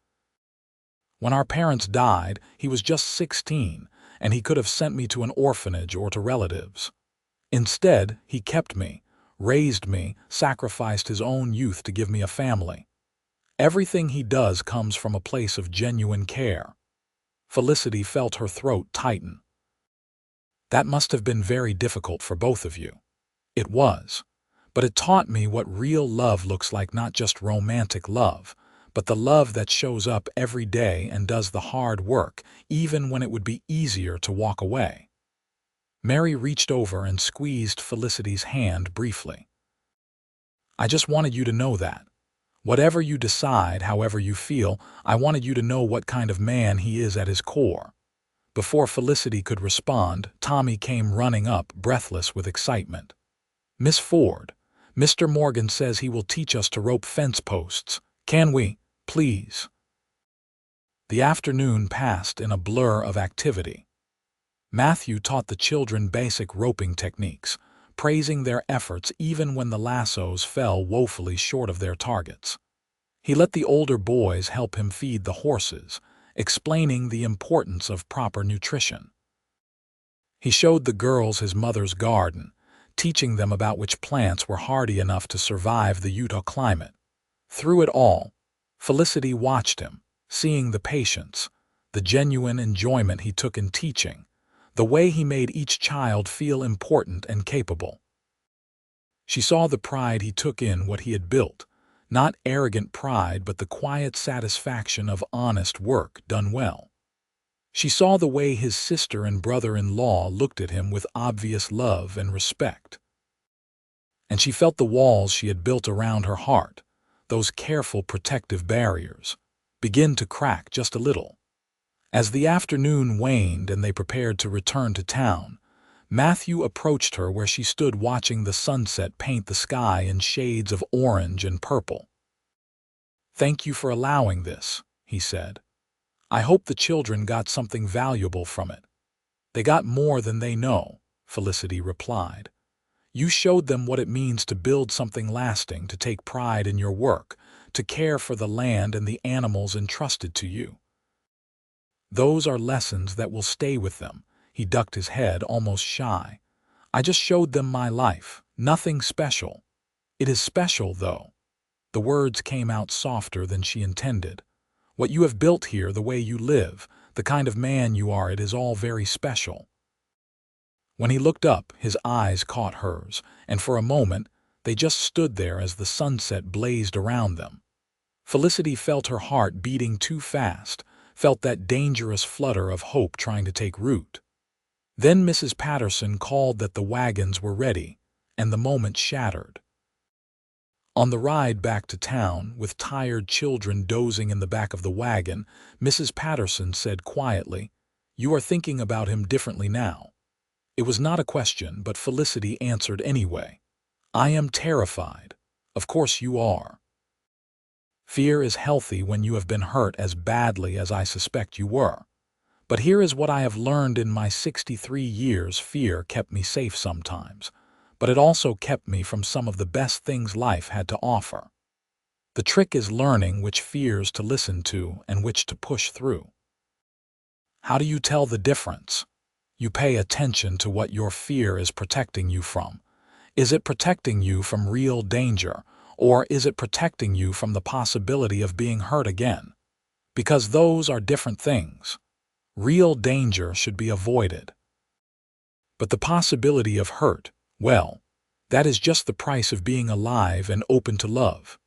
When our parents died, he was just 16, and he could have sent me to an orphanage or to relatives. Instead, he kept me, raised me, sacrificed his own youth to give me a family. Everything he does comes from a place of genuine care." Felicity felt her throat tighten. "That must have been very difficult for both of you." "It was. But it taught me what real love looks like, not just romantic love, but the love that shows up every day and does the hard work, even when it would be easier to walk away." Mary reached over and squeezed Felicity's hand briefly. "I just wanted you to know that. Whatever you decide, however you feel, I wanted you to know what kind of man he is at his core." Before Felicity could respond, Tommy came running up, breathless with excitement. "Miss Ford, Mr. Morgan says he will teach us to rope fence posts. Can we, please?" The afternoon passed in a blur of activity. Matthew taught the children basic roping techniques, praising their efforts even when the lassos fell woefully short of their targets. He let the older boys help him feed the horses, explaining the importance of proper nutrition. He showed the girls his mother's garden, teaching them about which plants were hardy enough to survive the Utah climate. Through it all, Felicity watched him, seeing the patience, the genuine enjoyment he took in teaching, the way he made each child feel important and capable. She saw the pride he took in what he had built, not arrogant pride but the quiet satisfaction of honest work done well. She saw the way his sister and brother-in-law looked at him with obvious love and respect. And she felt the walls she had built around her heart, those careful protective barriers, begin to crack just a little. As the afternoon waned and they prepared to return to town, Matthew approached her where she stood watching the sunset paint the sky in shades of orange and purple. "Thank you for allowing this," he said. "I hope the children got something valuable from it." "They got more than they know," Felicity replied. "You showed them what it means to build something lasting, to take pride in your work, to care for the land and the animals entrusted to you. Those are lessons that will stay with them." He ducked his head, almost shy. "I just showed them my life. Nothing special." "It is special, though." The words came out softer than she intended. "What you have built here, the way you live, the kind of man you are, it is all very special." When he looked up, his eyes caught hers, and for a moment they just stood there as the sunset blazed around them. Felicity felt her heart beating too fast, felt that dangerous flutter of hope trying to take root. Then Mrs. Patterson called that the wagons were ready, and the moment shattered. On the ride back to town, with tired children dozing in the back of the wagon, Mrs. Patterson said quietly, "You are thinking about him differently now." It was not a question, but Felicity answered anyway. "I am terrified." "Of course you are." "Fear is healthy when you have been hurt as badly as I suspect you were. But here is what I have learned in my 63 years. Fear kept me safe sometimes, but it also kept me from some of the best things life had to offer. The trick is learning which fears to listen to and which to push through." "How do you tell the difference?" "You pay attention to what your fear is protecting you from. Is it protecting you from real danger, or is it protecting you from the possibility of being hurt again? Because those are different things. Real danger should be avoided. But the possibility of hurt, well, that is just the price of being alive and open to love."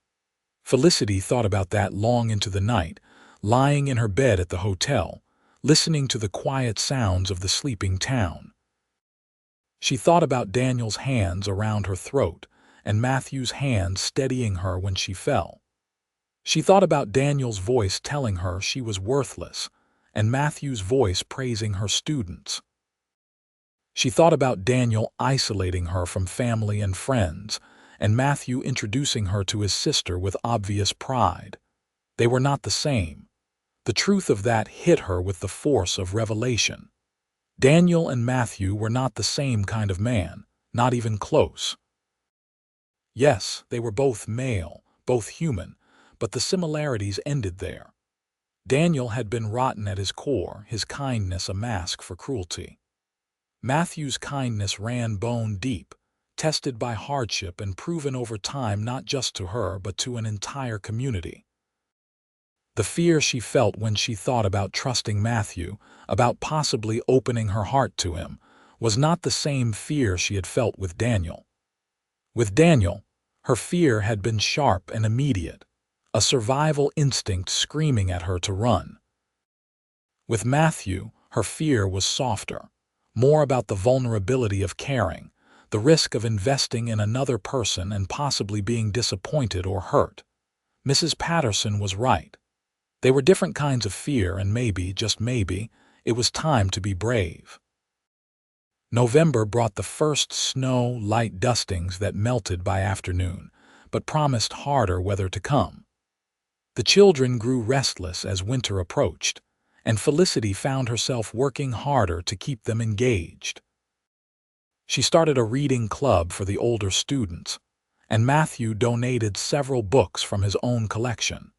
Felicity thought about that long into the night, lying in her bed at the hotel, listening to the quiet sounds of the sleeping town. She thought about Daniel's hands around her throat and Matthew's hand steadying her when she fell. She thought about Daniel's voice telling her she was worthless and Matthew's voice praising her students. She thought about Daniel isolating her from family and friends, and Matthew introducing her to his sister with obvious pride. They were not the same. The truth of that hit her with the force of revelation. Daniel and Matthew were not the same kind of man, not even close. Yes, they were both male, both human, but the similarities ended there. Daniel had been rotten at his core, his kindness a mask for cruelty. Matthew's kindness ran bone deep, tested by hardship and proven over time not just to her but to an entire community. The fear she felt when she thought about trusting Matthew, about possibly opening her heart to him, was not the same fear she had felt with Daniel. With Daniel, her fear had been sharp and immediate, a survival instinct screaming at her to run. With Matthew, her fear was softer, more about the vulnerability of caring, the risk of investing in another person and possibly being disappointed or hurt. Mrs. Patterson was right. They were different kinds of fear, and maybe, just maybe, it was time to be brave. November brought the first snow, light dustings that melted by afternoon, but promised harder weather to come. The children grew restless as winter approached, and Felicity found herself working harder to keep them engaged. She started a reading club for the older students, and Matthew donated several books from his own collection,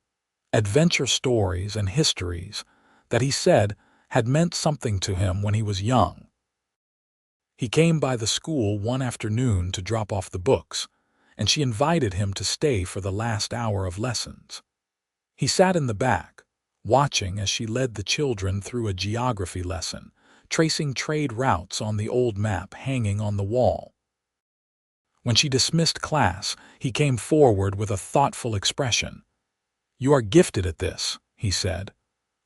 adventure stories and histories that he said had meant something to him when he was young. He came by the school one afternoon to drop off the books, and she invited him to stay for the last hour of lessons. He sat in the back, watching as she led the children through a geography lesson, tracing trade routes on the old map hanging on the wall. When she dismissed class, he came forward with a thoughtful expression. "You are gifted at this," he said.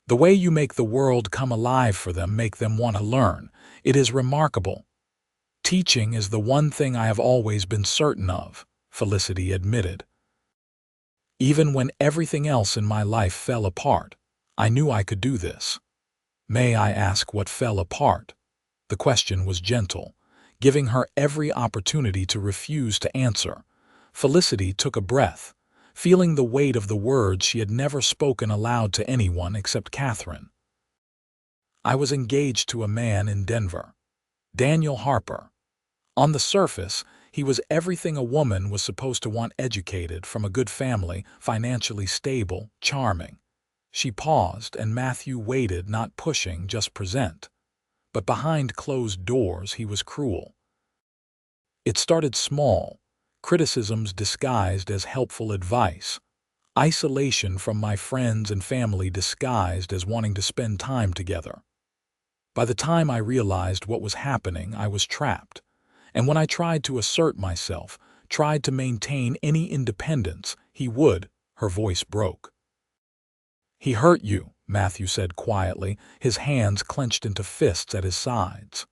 "The way you make the world come alive for them, make them want to learn. It is remarkable." "Teaching is the one thing I have always been certain of," Felicity admitted. "Even when everything else in my life fell apart, I knew I could do this." May I ask what fell apart? The question was gentle, giving her every opportunity to refuse to answer. Felicity took a breath, feeling the weight of the words she had never spoken aloud to anyone except Catherine. I was engaged to a man in Denver, Daniel Harper. On the surface, he was everything a woman was supposed to want: educated, from a good family, financially stable, charming. She paused, and Matthew waited, not pushing, just present. But behind closed doors, he was cruel. It started small, criticisms disguised as helpful advice, isolation from my friends and family disguised as wanting to spend time together. By the time I realized what was happening, I was trapped. And when I tried to assert myself, tried to maintain any independence, he would. Her voice broke. "He hurt you," Matthew said quietly, his hands clenched into fists at his sides.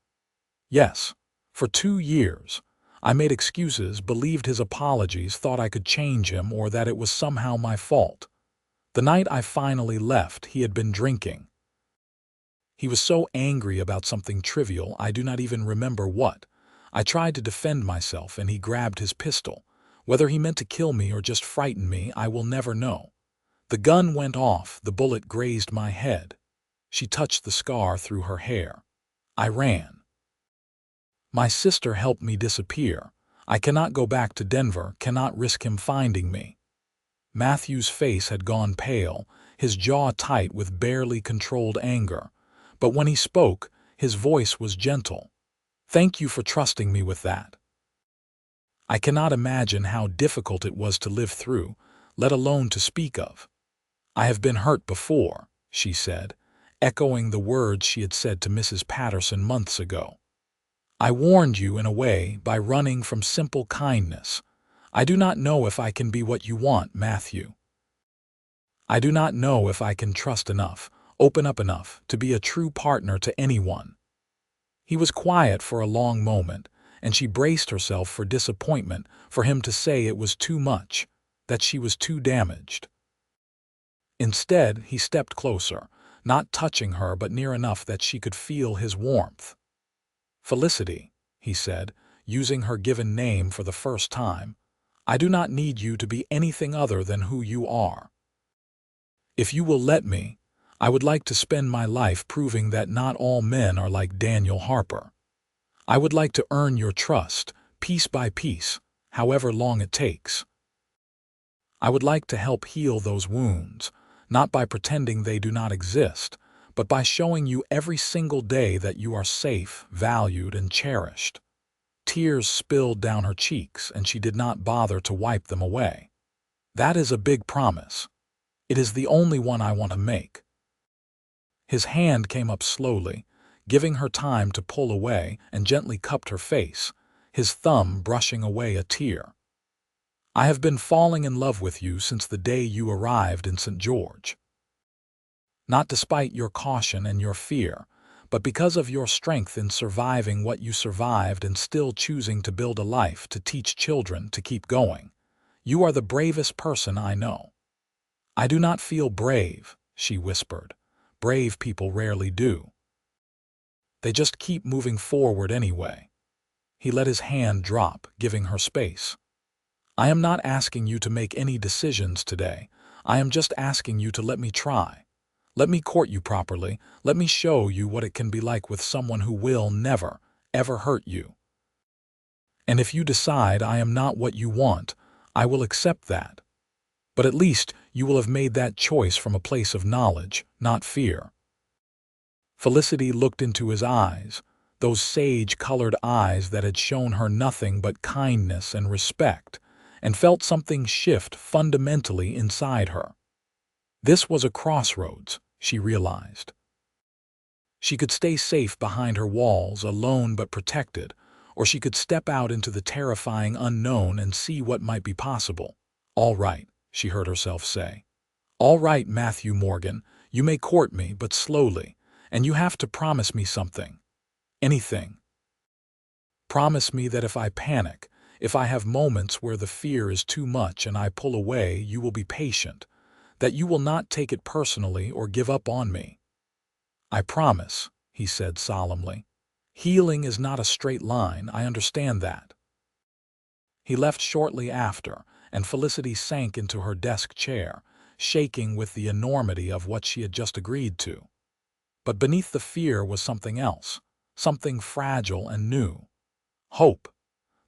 "Yes, for 2 years. I made excuses, believed his apologies, thought I could change him or that it was somehow my fault. The night I finally left, he had been drinking. He was so angry about something trivial, I do not even remember what. I tried to defend myself, and he grabbed his pistol. Whether he meant to kill me or just frighten me, I will never know. The gun went off, the bullet grazed my head." She touched the scar through her hair. "I ran. My sister helped me disappear. I cannot go back to Denver, cannot risk him finding me." Matthew's face had gone pale, his jaw tight with barely controlled anger. But when he spoke, his voice was gentle. "Thank you for trusting me with that. I cannot imagine how difficult it was to live through, let alone to speak of. I have been hurt before," she said, echoing the words she had said to Mrs. Patterson months ago. "I warned you in a way by running from simple kindness. I do not know if I can be what you want, Matthew. I do not know if I can trust enough, open up enough, to be a true partner to anyone." He was quiet for a long moment, and she braced herself for disappointment, for him to say it was too much, that she was too damaged. Instead, he stepped closer, not touching her but near enough that she could feel his warmth. "Felicity," he said, using her given name for the first time, "I do not need you to be anything other than who you are. If you will let me, I would like to spend my life proving that not all men are like Daniel Harper. I would like to earn your trust, piece by piece, however long it takes. I would like to help heal those wounds, not by pretending they do not exist, but by showing you every single day that you are safe, valued, and cherished." Tears spilled down her cheeks, and she did not bother to wipe them away. "That is a big promise. It is the only one I want to make." His hand came up slowly, giving her time to pull away, and gently cupped her face, his thumb brushing away a tear. "I have been falling in love with you since the day you arrived in St. George. Not despite your caution and your fear, but because of your strength in surviving what you survived and still choosing to build a life, to teach children, to keep going. You are the bravest person I know." "I do not feel brave," she whispered. "Brave people rarely do. They just keep moving forward anyway." He let his hand drop, giving her space. "I am not asking you to make any decisions today. I am just asking you to let me try. Let me court you properly. Let me show you what it can be like with someone who will never, ever hurt you. And if you decide I am not what you want, I will accept that. But at least you will have made that choice from a place of knowledge, not fear." Felicity looked into his eyes, those sage-colored eyes that had shown her nothing but kindness and respect, and felt something shift fundamentally inside her. This was a crossroads, she realized. She could stay safe behind her walls, alone but protected, or she could step out into the terrifying unknown and see what might be possible. "All right," she heard herself say. "All right, Matthew Morgan, you may court me, but slowly, and you have to promise me something. Anything. Promise me that if I panic, if I have moments where the fear is too much and I pull away, you will be patient, that you will not take it personally or give up on me. "I promise," he said solemnly. "Healing is not a straight line, I understand that." He left shortly after, and Felicity sank into her desk chair, shaking with the enormity of what she had just agreed to. But beneath the fear was something else, something fragile and new. Hope.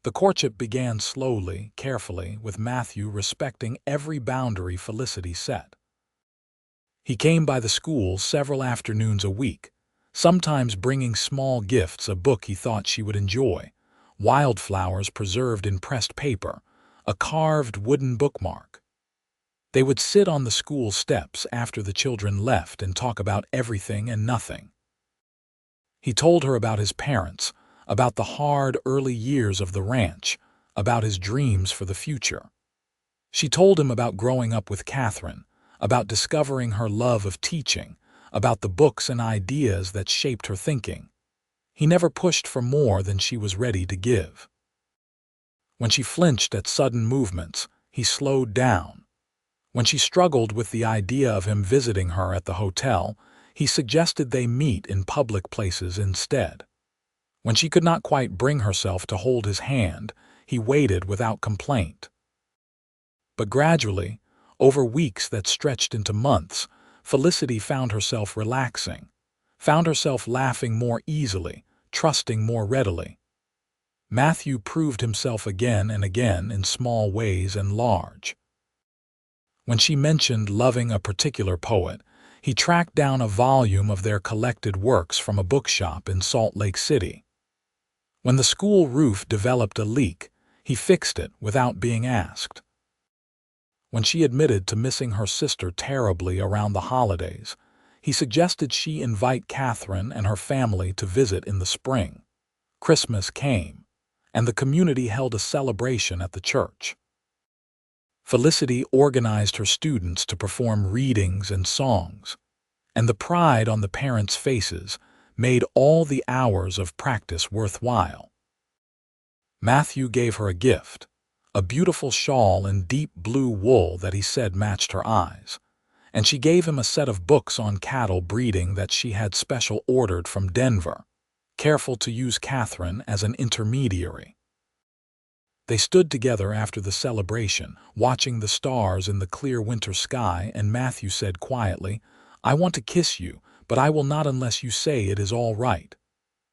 The courtship began slowly, carefully, with Matthew respecting every boundary Felicity set. He came by the school several afternoons a week, sometimes bringing small gifts, a book he thought she would enjoy, wildflowers preserved in pressed paper, a carved wooden bookmark. They would sit on the school steps after the children left and talk about everything and nothing. He told her about his parents, about the hard early years of the ranch, about his dreams for the future. She told him about growing up with Catherine, about discovering her love of teaching, about the books and ideas that shaped her thinking. He never pushed for more than she was ready to give. When she flinched at sudden movements, he slowed down. When she struggled with the idea of him visiting her at the hotel, he suggested they meet in public places instead. When she could not quite bring herself to hold his hand, he waited without complaint. But gradually, over weeks that stretched into months, Felicity found herself relaxing, found herself laughing more easily, trusting more readily. Matthew proved himself again and again in small ways and large. When she mentioned loving a particular poet, he tracked down a volume of their collected works from a bookshop in Salt Lake City. When the school roof developed a leak, he fixed it without being asked. When she admitted to missing her sister terribly around the holidays, he suggested she invite Catherine and her family to visit in the spring. Christmas came, and the community held a celebration at the church. Felicity organized her students to perform readings and songs, and the pride on the parents' faces made all the hours of practice worthwhile. Matthew gave her a gift, a beautiful shawl in deep blue wool that he said matched her eyes, and she gave him a set of books on cattle breeding that she had special ordered from Denver, careful to use Catherine as an intermediary. They stood together after the celebration, watching the stars in the clear winter sky, and Matthew said quietly, "I want to kiss you, but I will not unless you say it is all right."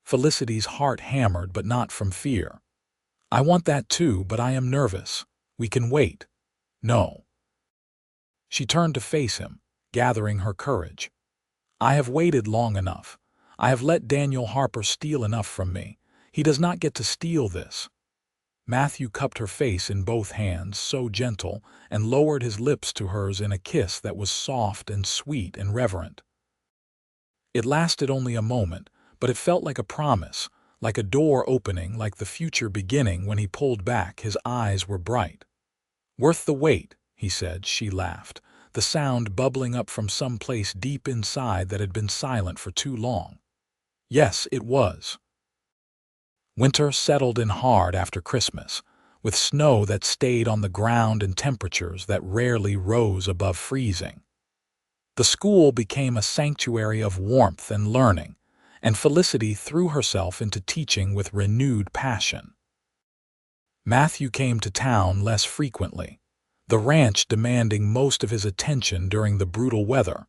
Felicity's heart hammered, but not from fear. "I want that too, but I am nervous. We can wait." "No." She turned to face him, gathering her courage. "I have waited long enough. I have let Daniel Harper steal enough from me. He does not get to steal this." Matthew cupped her face in both hands, so gentle, and lowered his lips to hers in a kiss that was soft and sweet and reverent. It lasted only a moment, but it felt like a promise, like a door opening, like the future beginning. When he pulled back, his eyes were bright. "Worth the wait," he said. She laughed, the sound bubbling up from some place deep inside that had been silent for too long. Yes, it was. Winter settled in hard after Christmas, with snow that stayed on the ground and temperatures that rarely rose above freezing. The school became a sanctuary of warmth and learning, and Felicity threw herself into teaching with renewed passion. Matthew came to town less frequently, the ranch demanding most of his attention during the brutal weather,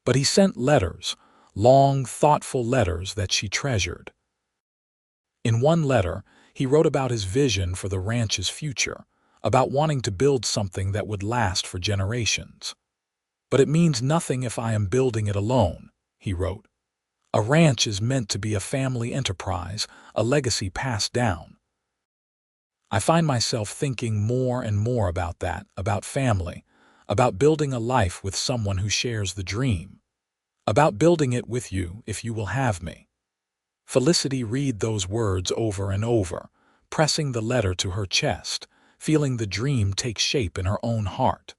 but he sent letters, long, thoughtful letters that she treasured. In one letter, he wrote about his vision for the ranch's future, about wanting to build something that would last for generations. "But it means nothing if I am building it alone," he wrote. "A ranch is meant to be a family enterprise, a legacy passed down." I find myself thinking more and more about that, about family, about building a life with someone who shares the dream, about building it with you if you will have me. Felicity read those words over and over, pressing the letter to her chest, feeling the dream take shape in her own heart.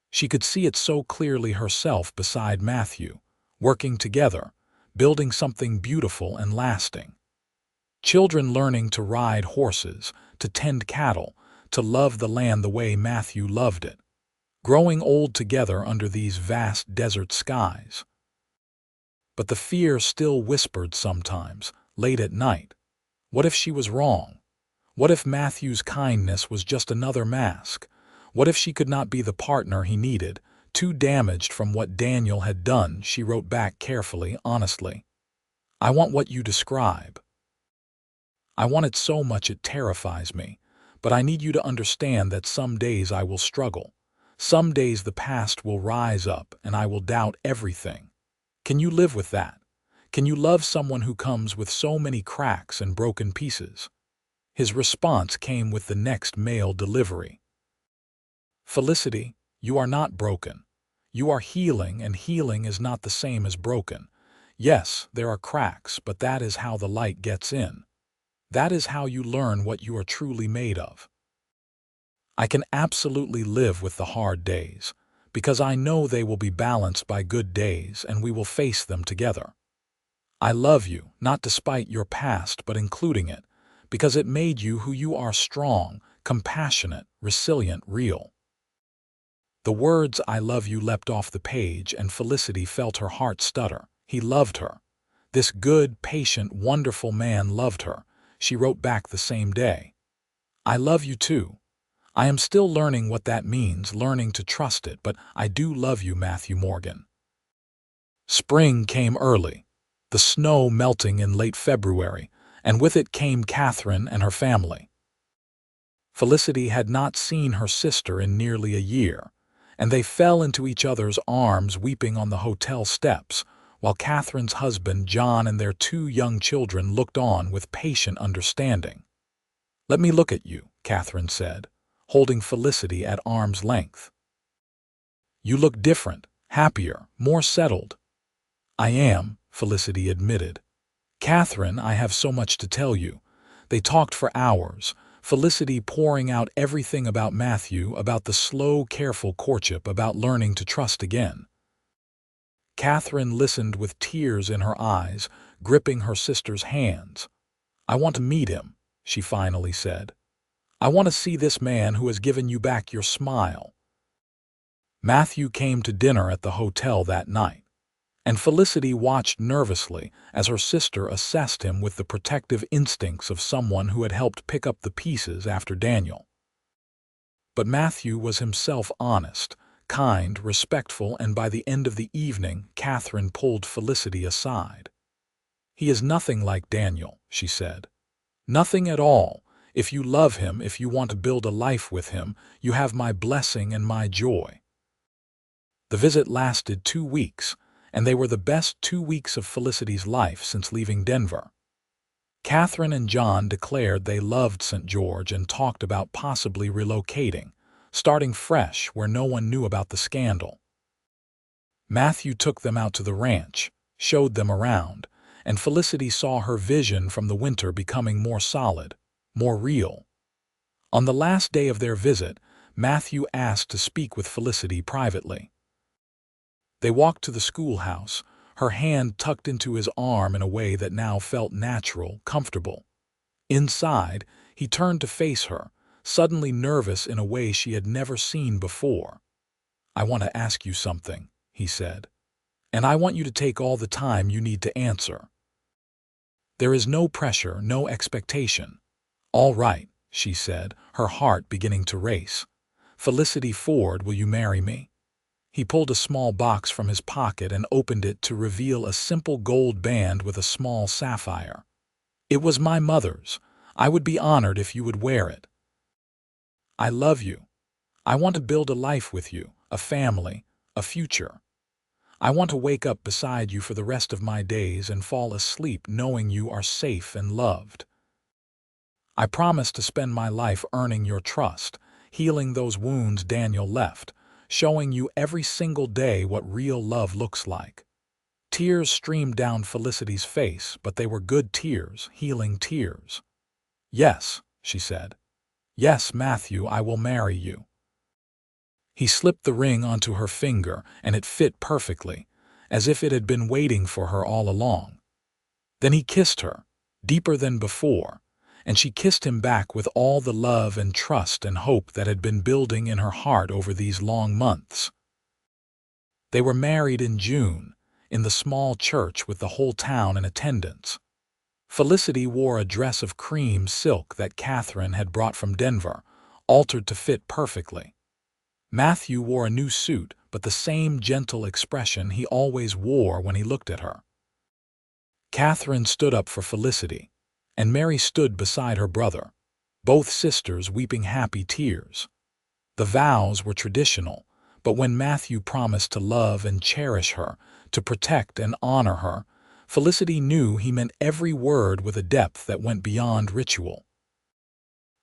She could see it so clearly herself beside Matthew, working together, building something beautiful and lasting. Children learning to ride horses, to tend cattle, to love the land the way Matthew loved it, growing old together under these vast desert skies. But the fear still whispered sometimes, late at night. What if she was wrong? What if Matthew's kindness was just another mask? What if she could not be the partner he needed? Too damaged from what Daniel had done, she wrote back carefully, honestly. I want what you describe. I want it so much it terrifies me. But I need you to understand that some days I will struggle. Some days the past will rise up and I will doubt everything. Can you live with that? Can you love someone who comes with so many cracks and broken pieces? His response came with the next mail delivery. Felicity, you are not broken. You are healing, and healing is not the same as broken. Yes, there are cracks, but that is how the light gets in. That is how you learn what you are truly made of. I can absolutely live with the hard days, because I know they will be balanced by good days and we will face them together. I love you, not despite your past, but including it, because it made you who you are: strong, compassionate, resilient, real. The words "I love you" leapt off the page, and Felicity felt her heart stutter. He loved her. This good, patient, wonderful man loved her. She wrote back the same day. I love you too. I am still learning what that means, learning to trust it, but I do love you, Matthew Morgan. Spring came early, the snow melting in late February, and with it came Catherine and her family. Felicity had not seen her sister in nearly a year, and they fell into each other's arms, weeping on the hotel steps, while Catherine's husband, John, and their 2 young children looked on with patient understanding. Let me look at you, Catherine said, holding Felicity at arm's length. You look different, happier, more settled. I am, Felicity admitted. Catherine, I have so much to tell you. They talked for hours, Felicity pouring out everything about Matthew, about the slow, careful courtship, about learning to trust again. Catherine listened with tears in her eyes, gripping her sister's hands. I want to meet him, she finally said. I want to see this man who has given you back your smile. Matthew came to dinner at the hotel that night, and Felicity watched nervously as her sister assessed him with the protective instincts of someone who had helped pick up the pieces after Daniel. But Matthew was himself honest, kind, respectful, and by the end of the evening, Catherine pulled Felicity aside. He is nothing like Daniel, she said. Nothing at all. If you love him, if you want to build a life with him, you have my blessing and my joy. The visit lasted 2 weeks, and they were the best 2 weeks of Felicity's life since leaving Denver. Catherine and John declared they loved St. George and talked about possibly relocating, starting fresh where no one knew about the scandal. Matthew took them out to the ranch, showed them around, and Felicity saw her vision from the winter becoming more solid, more real. On the last day of their visit, Matthew asked to speak with Felicity privately. They walked to the schoolhouse, her hand tucked into his arm in a way that now felt natural, comfortable. Inside, he turned to face her, suddenly nervous in a way she had never seen before. I want to ask you something, he said, and I want you to take all the time you need to answer. There is no pressure, no expectation. All right, she said, her heart beginning to race. Felicity Ford, will you marry me? He pulled a small box from his pocket and opened it to reveal a simple gold band with a small sapphire. It was my mother's. I would be honored if you would wear it. I love you. I want to build a life with you, a family, a future. I want to wake up beside you for the rest of my days and fall asleep knowing you are safe and loved. I promise to spend my life earning your trust, healing those wounds Daniel left, showing you every single day what real love looks like. Tears streamed down Felicity's face, but they were good tears, healing tears. Yes, she said. Yes, Matthew, I will marry you. He slipped the ring onto her finger, and it fit perfectly, as if it had been waiting for her all along. Then he kissed her, deeper than before, and she kissed him back with all the love and trust and hope that had been building in her heart over these long months. They were married in June, in the small church with the whole town in attendance. Felicity wore a dress of cream silk that Catherine had brought from Denver, altered to fit perfectly. Matthew wore a new suit, but the same gentle expression he always wore when he looked at her. Catherine stood up for Felicity, and Mary stood beside her brother, both sisters weeping happy tears. The vows were traditional, but when Matthew promised to love and cherish her, to protect and honor her, Felicity knew he meant every word with a depth that went beyond ritual.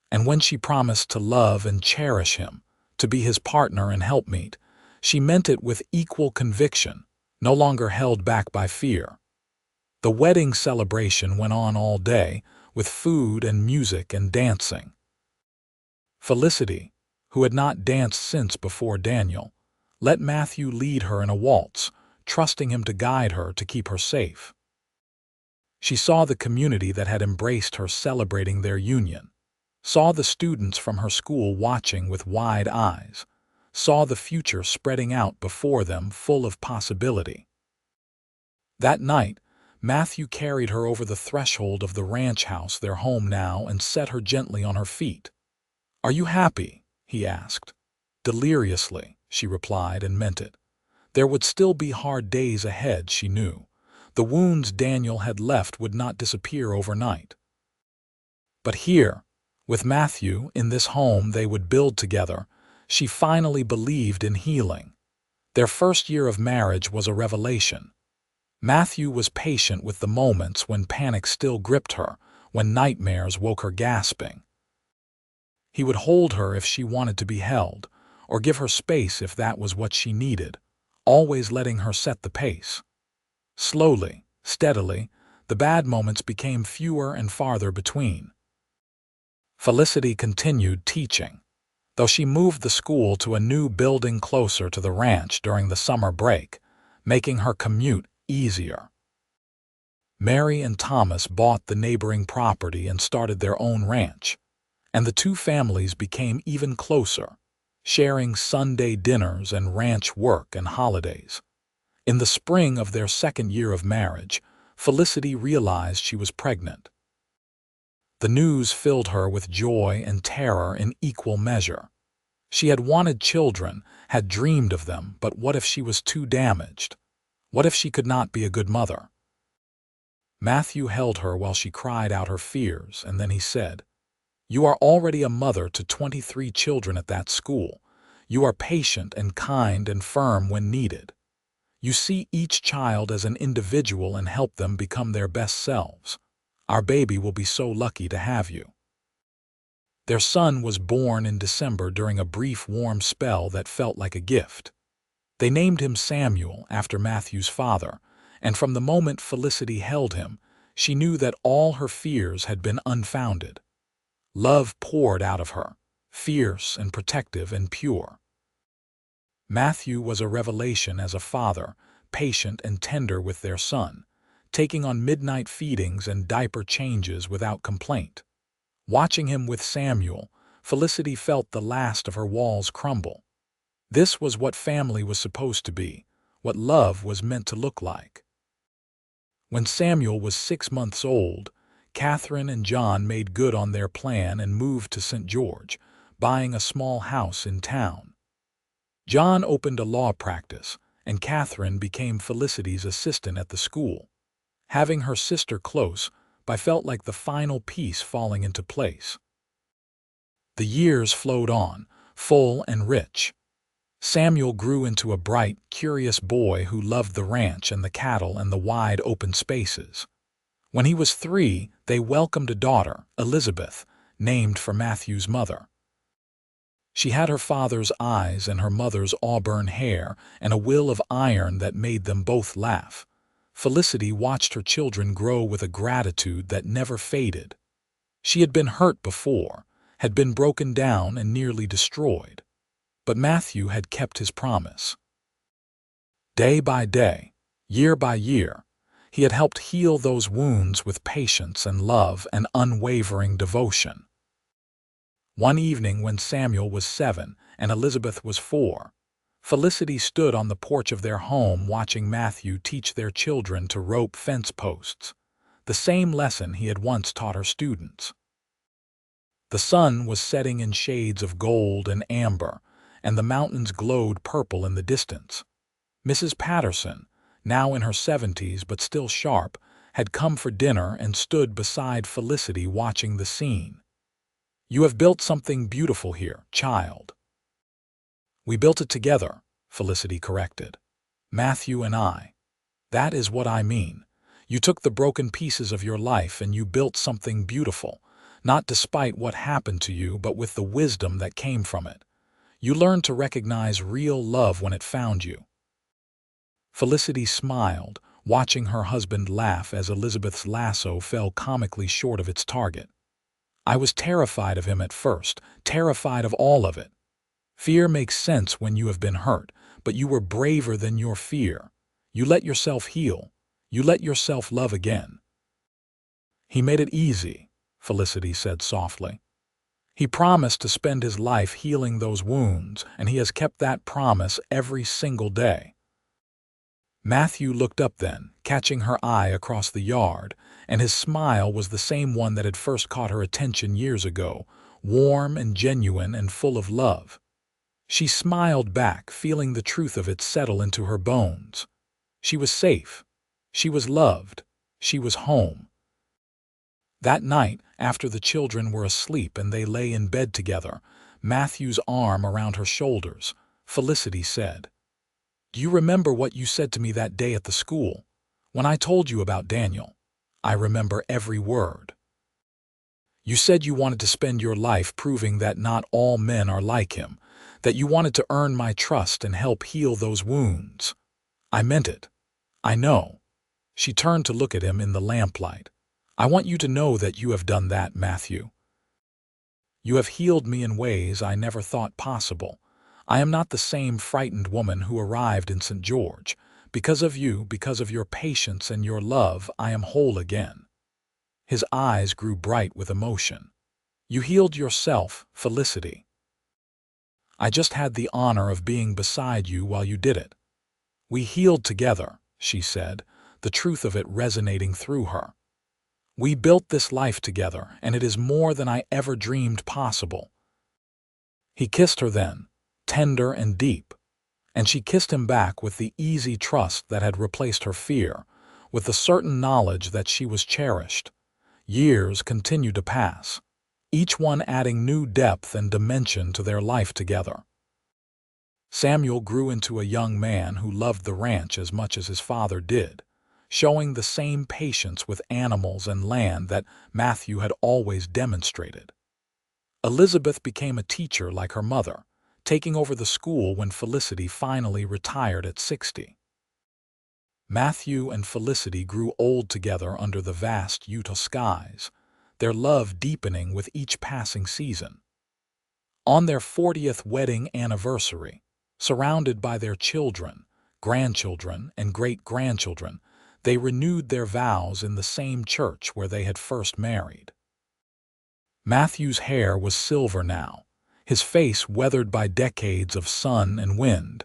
And when she promised to love and cherish him, to be his partner and helpmeet, she meant it with equal conviction, no longer held back by fear. The wedding celebration went on all day, with food and music and dancing. Felicity, who had not danced since before Daniel, let Matthew lead her in a waltz, trusting him to guide her to keep her safe. She saw the community that had embraced her celebrating their union, saw the students from her school watching with wide eyes, saw the future spreading out before them full of possibility. That night, Matthew carried her over the threshold of the ranch house, their home now, and set her gently on her feet. "Are you happy?" he asked. Deliriously, she replied, and meant it. There would still be hard days ahead, she knew. The wounds Daniel had left would not disappear overnight. But here, with Matthew, in this home they would build together, she finally believed in healing. Their first year of marriage was a revelation. Matthew was patient with the moments when panic still gripped her, when nightmares woke her gasping. He would hold her if she wanted to be held, or give her space if that was what she needed, always letting her set the pace. Slowly, steadily, the bad moments became fewer and farther between. Felicity continued teaching, though she moved the school to a new building closer to the ranch during the summer break, making her commute easier. Mary and Thomas bought the neighboring property and started their own ranch, and the two families became even closer, sharing Sunday dinners and ranch work and holidays. In the spring of their second year of marriage, Felicity realized she was pregnant. The news filled her with joy and terror in equal measure. She had wanted children, had dreamed of them, but what if she was too damaged? What if she could not be a good mother? Matthew held her while she cried out her fears, and then he said, "You are already a mother to 23 children at that school. You are patient and kind and firm when needed. You see each child as an individual and help them become their best selves. Our baby will be so lucky to have you." Their son was born in December during a brief warm spell that felt like a gift. They named him Samuel after Matthew's father, and from the moment Felicity held him, she knew that all her fears had been unfounded. Love poured out of her, fierce and protective and pure. Matthew was a revelation as a father, patient and tender with their son, taking on midnight feedings and diaper changes without complaint. Watching him with Samuel, Felicity felt the last of her walls crumble. This was what family was supposed to be, what love was meant to look like. When Samuel was 6 months old, Catherine and John made good on their plan and moved to St. George, buying a small house in town. John opened a law practice, and Catherine became Felicity's assistant at the school. Having her sister close by felt like the final piece falling into place. The years flowed on, full and rich. Samuel grew into a bright, curious boy who loved the ranch and the cattle and the wide open spaces. When he was 3, they welcomed a daughter, Elizabeth, named for Matthew's mother. She had her father's eyes and her mother's auburn hair and a will of iron that made them both laugh. Felicity watched her children grow with a gratitude that never faded. She had been hurt before, had been broken down and nearly destroyed. But Matthew had kept his promise. Day by day, year by year, he had helped heal those wounds with patience and love and unwavering devotion. One evening when Samuel was 7 and Elizabeth was 4, Felicity stood on the porch of their home watching Matthew teach their children to rope fence posts, the same lesson he had once taught her students. The sun was setting in shades of gold and amber, and the mountains glowed purple in the distance. Mrs. Patterson, now in her 70s but still sharp, had come for dinner and stood beside Felicity watching the scene. "You have built something beautiful here, child." "We built it together," Felicity corrected. "Matthew and I. That is what I mean. You took the broken pieces of your life and you built something beautiful, not despite what happened to you but with the wisdom that came from it. You learned to recognize real love when it found you." Felicity smiled, watching her husband laugh as Elizabeth's lasso fell comically short of its target. "I was terrified of him at first, terrified of all of it. Fear makes sense when you have been hurt, but you were braver than your fear. You let yourself heal. You let yourself love again." "He made it easy," Felicity said softly. "He promised to spend his life healing those wounds, and he has kept that promise every single day." Matthew looked up then, catching her eye across the yard, and his smile was the same one that had first caught her attention years ago, warm and genuine and full of love. She smiled back, feeling the truth of it settle into her bones. She was safe. She was loved. She was home. That night, after the children were asleep and they lay in bed together, Matthew's arm around her shoulders, Felicity said, "Do you remember what you said to me that day at the school, when I told you about Daniel? I remember every word. You said you wanted to spend your life proving that not all men are like him, that you wanted to earn my trust and help heal those wounds. I meant it. I know." She turned to look at him in the lamplight. "I want you to know that you have done that, Matthew. You have healed me in ways I never thought possible. I am not the same frightened woman who arrived in St. George. Because of you, because of your patience and your love, I am whole again." His eyes grew bright with emotion. "You healed yourself, Felicity. I just had the honor of being beside you while you did it." "We healed together," she said, the truth of it resonating through her. "We built this life together, and it is more than I ever dreamed possible." He kissed her then, tender and deep, and she kissed him back with the easy trust that had replaced her fear, with the certain knowledge that she was cherished. Years continued to pass, each one adding new depth and dimension to their life together. Samuel grew into a young man who loved the ranch as much as his father did, showing the same patience with animals and land that Matthew had always demonstrated. Elizabeth became a teacher like her mother, taking over the school when Felicity finally retired at 60. Matthew and Felicity grew old together under the vast Utah skies, their love deepening with each passing season. On their 40th wedding anniversary, surrounded by their children, grandchildren, and great-grandchildren, they renewed their vows in the same church where they had first married. Matthew's hair was silver now, his face weathered by decades of sun and wind,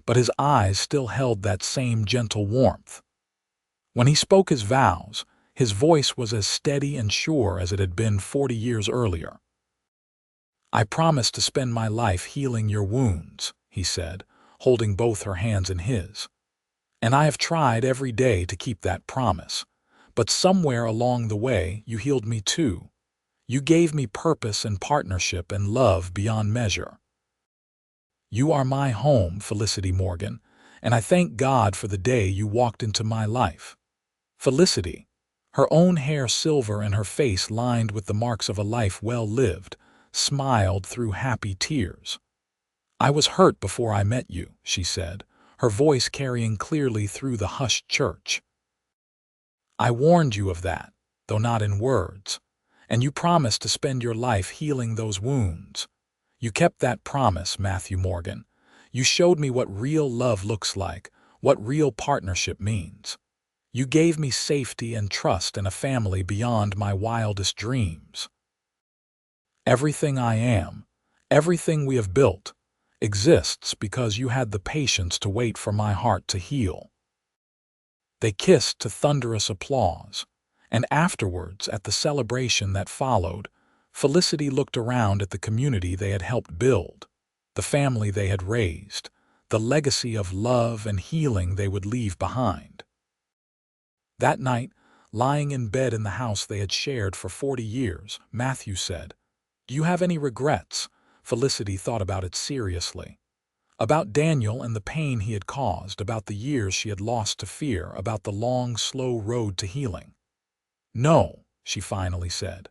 but his eyes still held that same gentle warmth. When he spoke his vows, his voice was as steady and sure as it had been 40 years earlier. "I promise to spend my life healing your wounds," he said, holding both her hands in his. "And I have tried every day to keep that promise. But somewhere along the way, you healed me too. You gave me purpose and partnership and love beyond measure. You are my home, Felicity Morgan, and I thank God for the day you walked into my life." Felicity, her own hair silver and her face lined with the marks of a life well lived, smiled through happy tears. "I was hurt before I met you," she said, her voice carrying clearly through the hushed church. "I warned you of that, though not in words, and you promised to spend your life healing those wounds. You kept that promise, Matthew Morgan. You showed me what real love looks like, what real partnership means. You gave me safety and trust and a family beyond my wildest dreams. Everything I am, everything we have built, exists because you had the patience to wait for my heart to heal." They kissed to thunderous applause, and afterwards, at the celebration that followed, Felicity looked around at the community they had helped build, the family they had raised, the legacy of love and healing they would leave behind. That night, lying in bed in the house they had shared for 40 years, Matthew said, "Do you have any regrets?" Felicity thought about it seriously. About Daniel and the pain he had caused, about the years she had lost to fear, about the long, slow road to healing. "No," she finally said.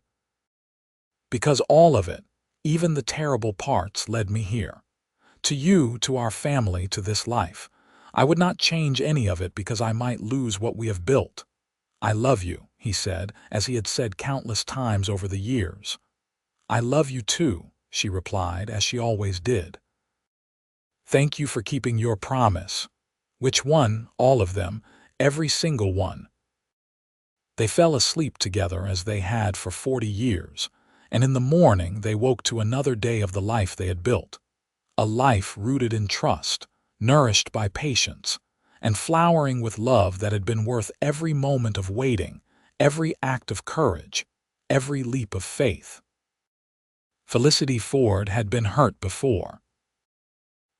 "Because all of it, even the terrible parts, led me here. To you, to our family, to this life. I would not change any of it because I might lose what we have built. I love you," he said, as he had said countless times over the years. "I love you too," she replied, as she always did. "Thank you for keeping your promise." "Which one?" "All of them. Every single one." They fell asleep together as they had for 40 years, and in the morning they woke to another day of the life they had built. A life rooted in trust, nourished by patience, and flowering with love that had been worth every moment of waiting, every act of courage, every leap of faith. Felicity Ford had been hurt before,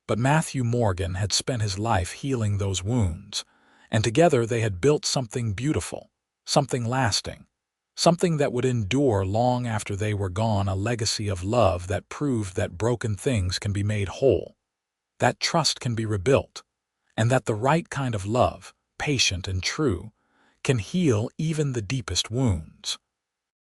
but Matthew Morgan had spent his life healing those wounds, and together they had built something beautiful, something lasting, something that would endure long after they were gone, a legacy of love that proved that broken things can be made whole, that trust can be rebuilt, and that the right kind of love, patient and true, can heal even the deepest wounds.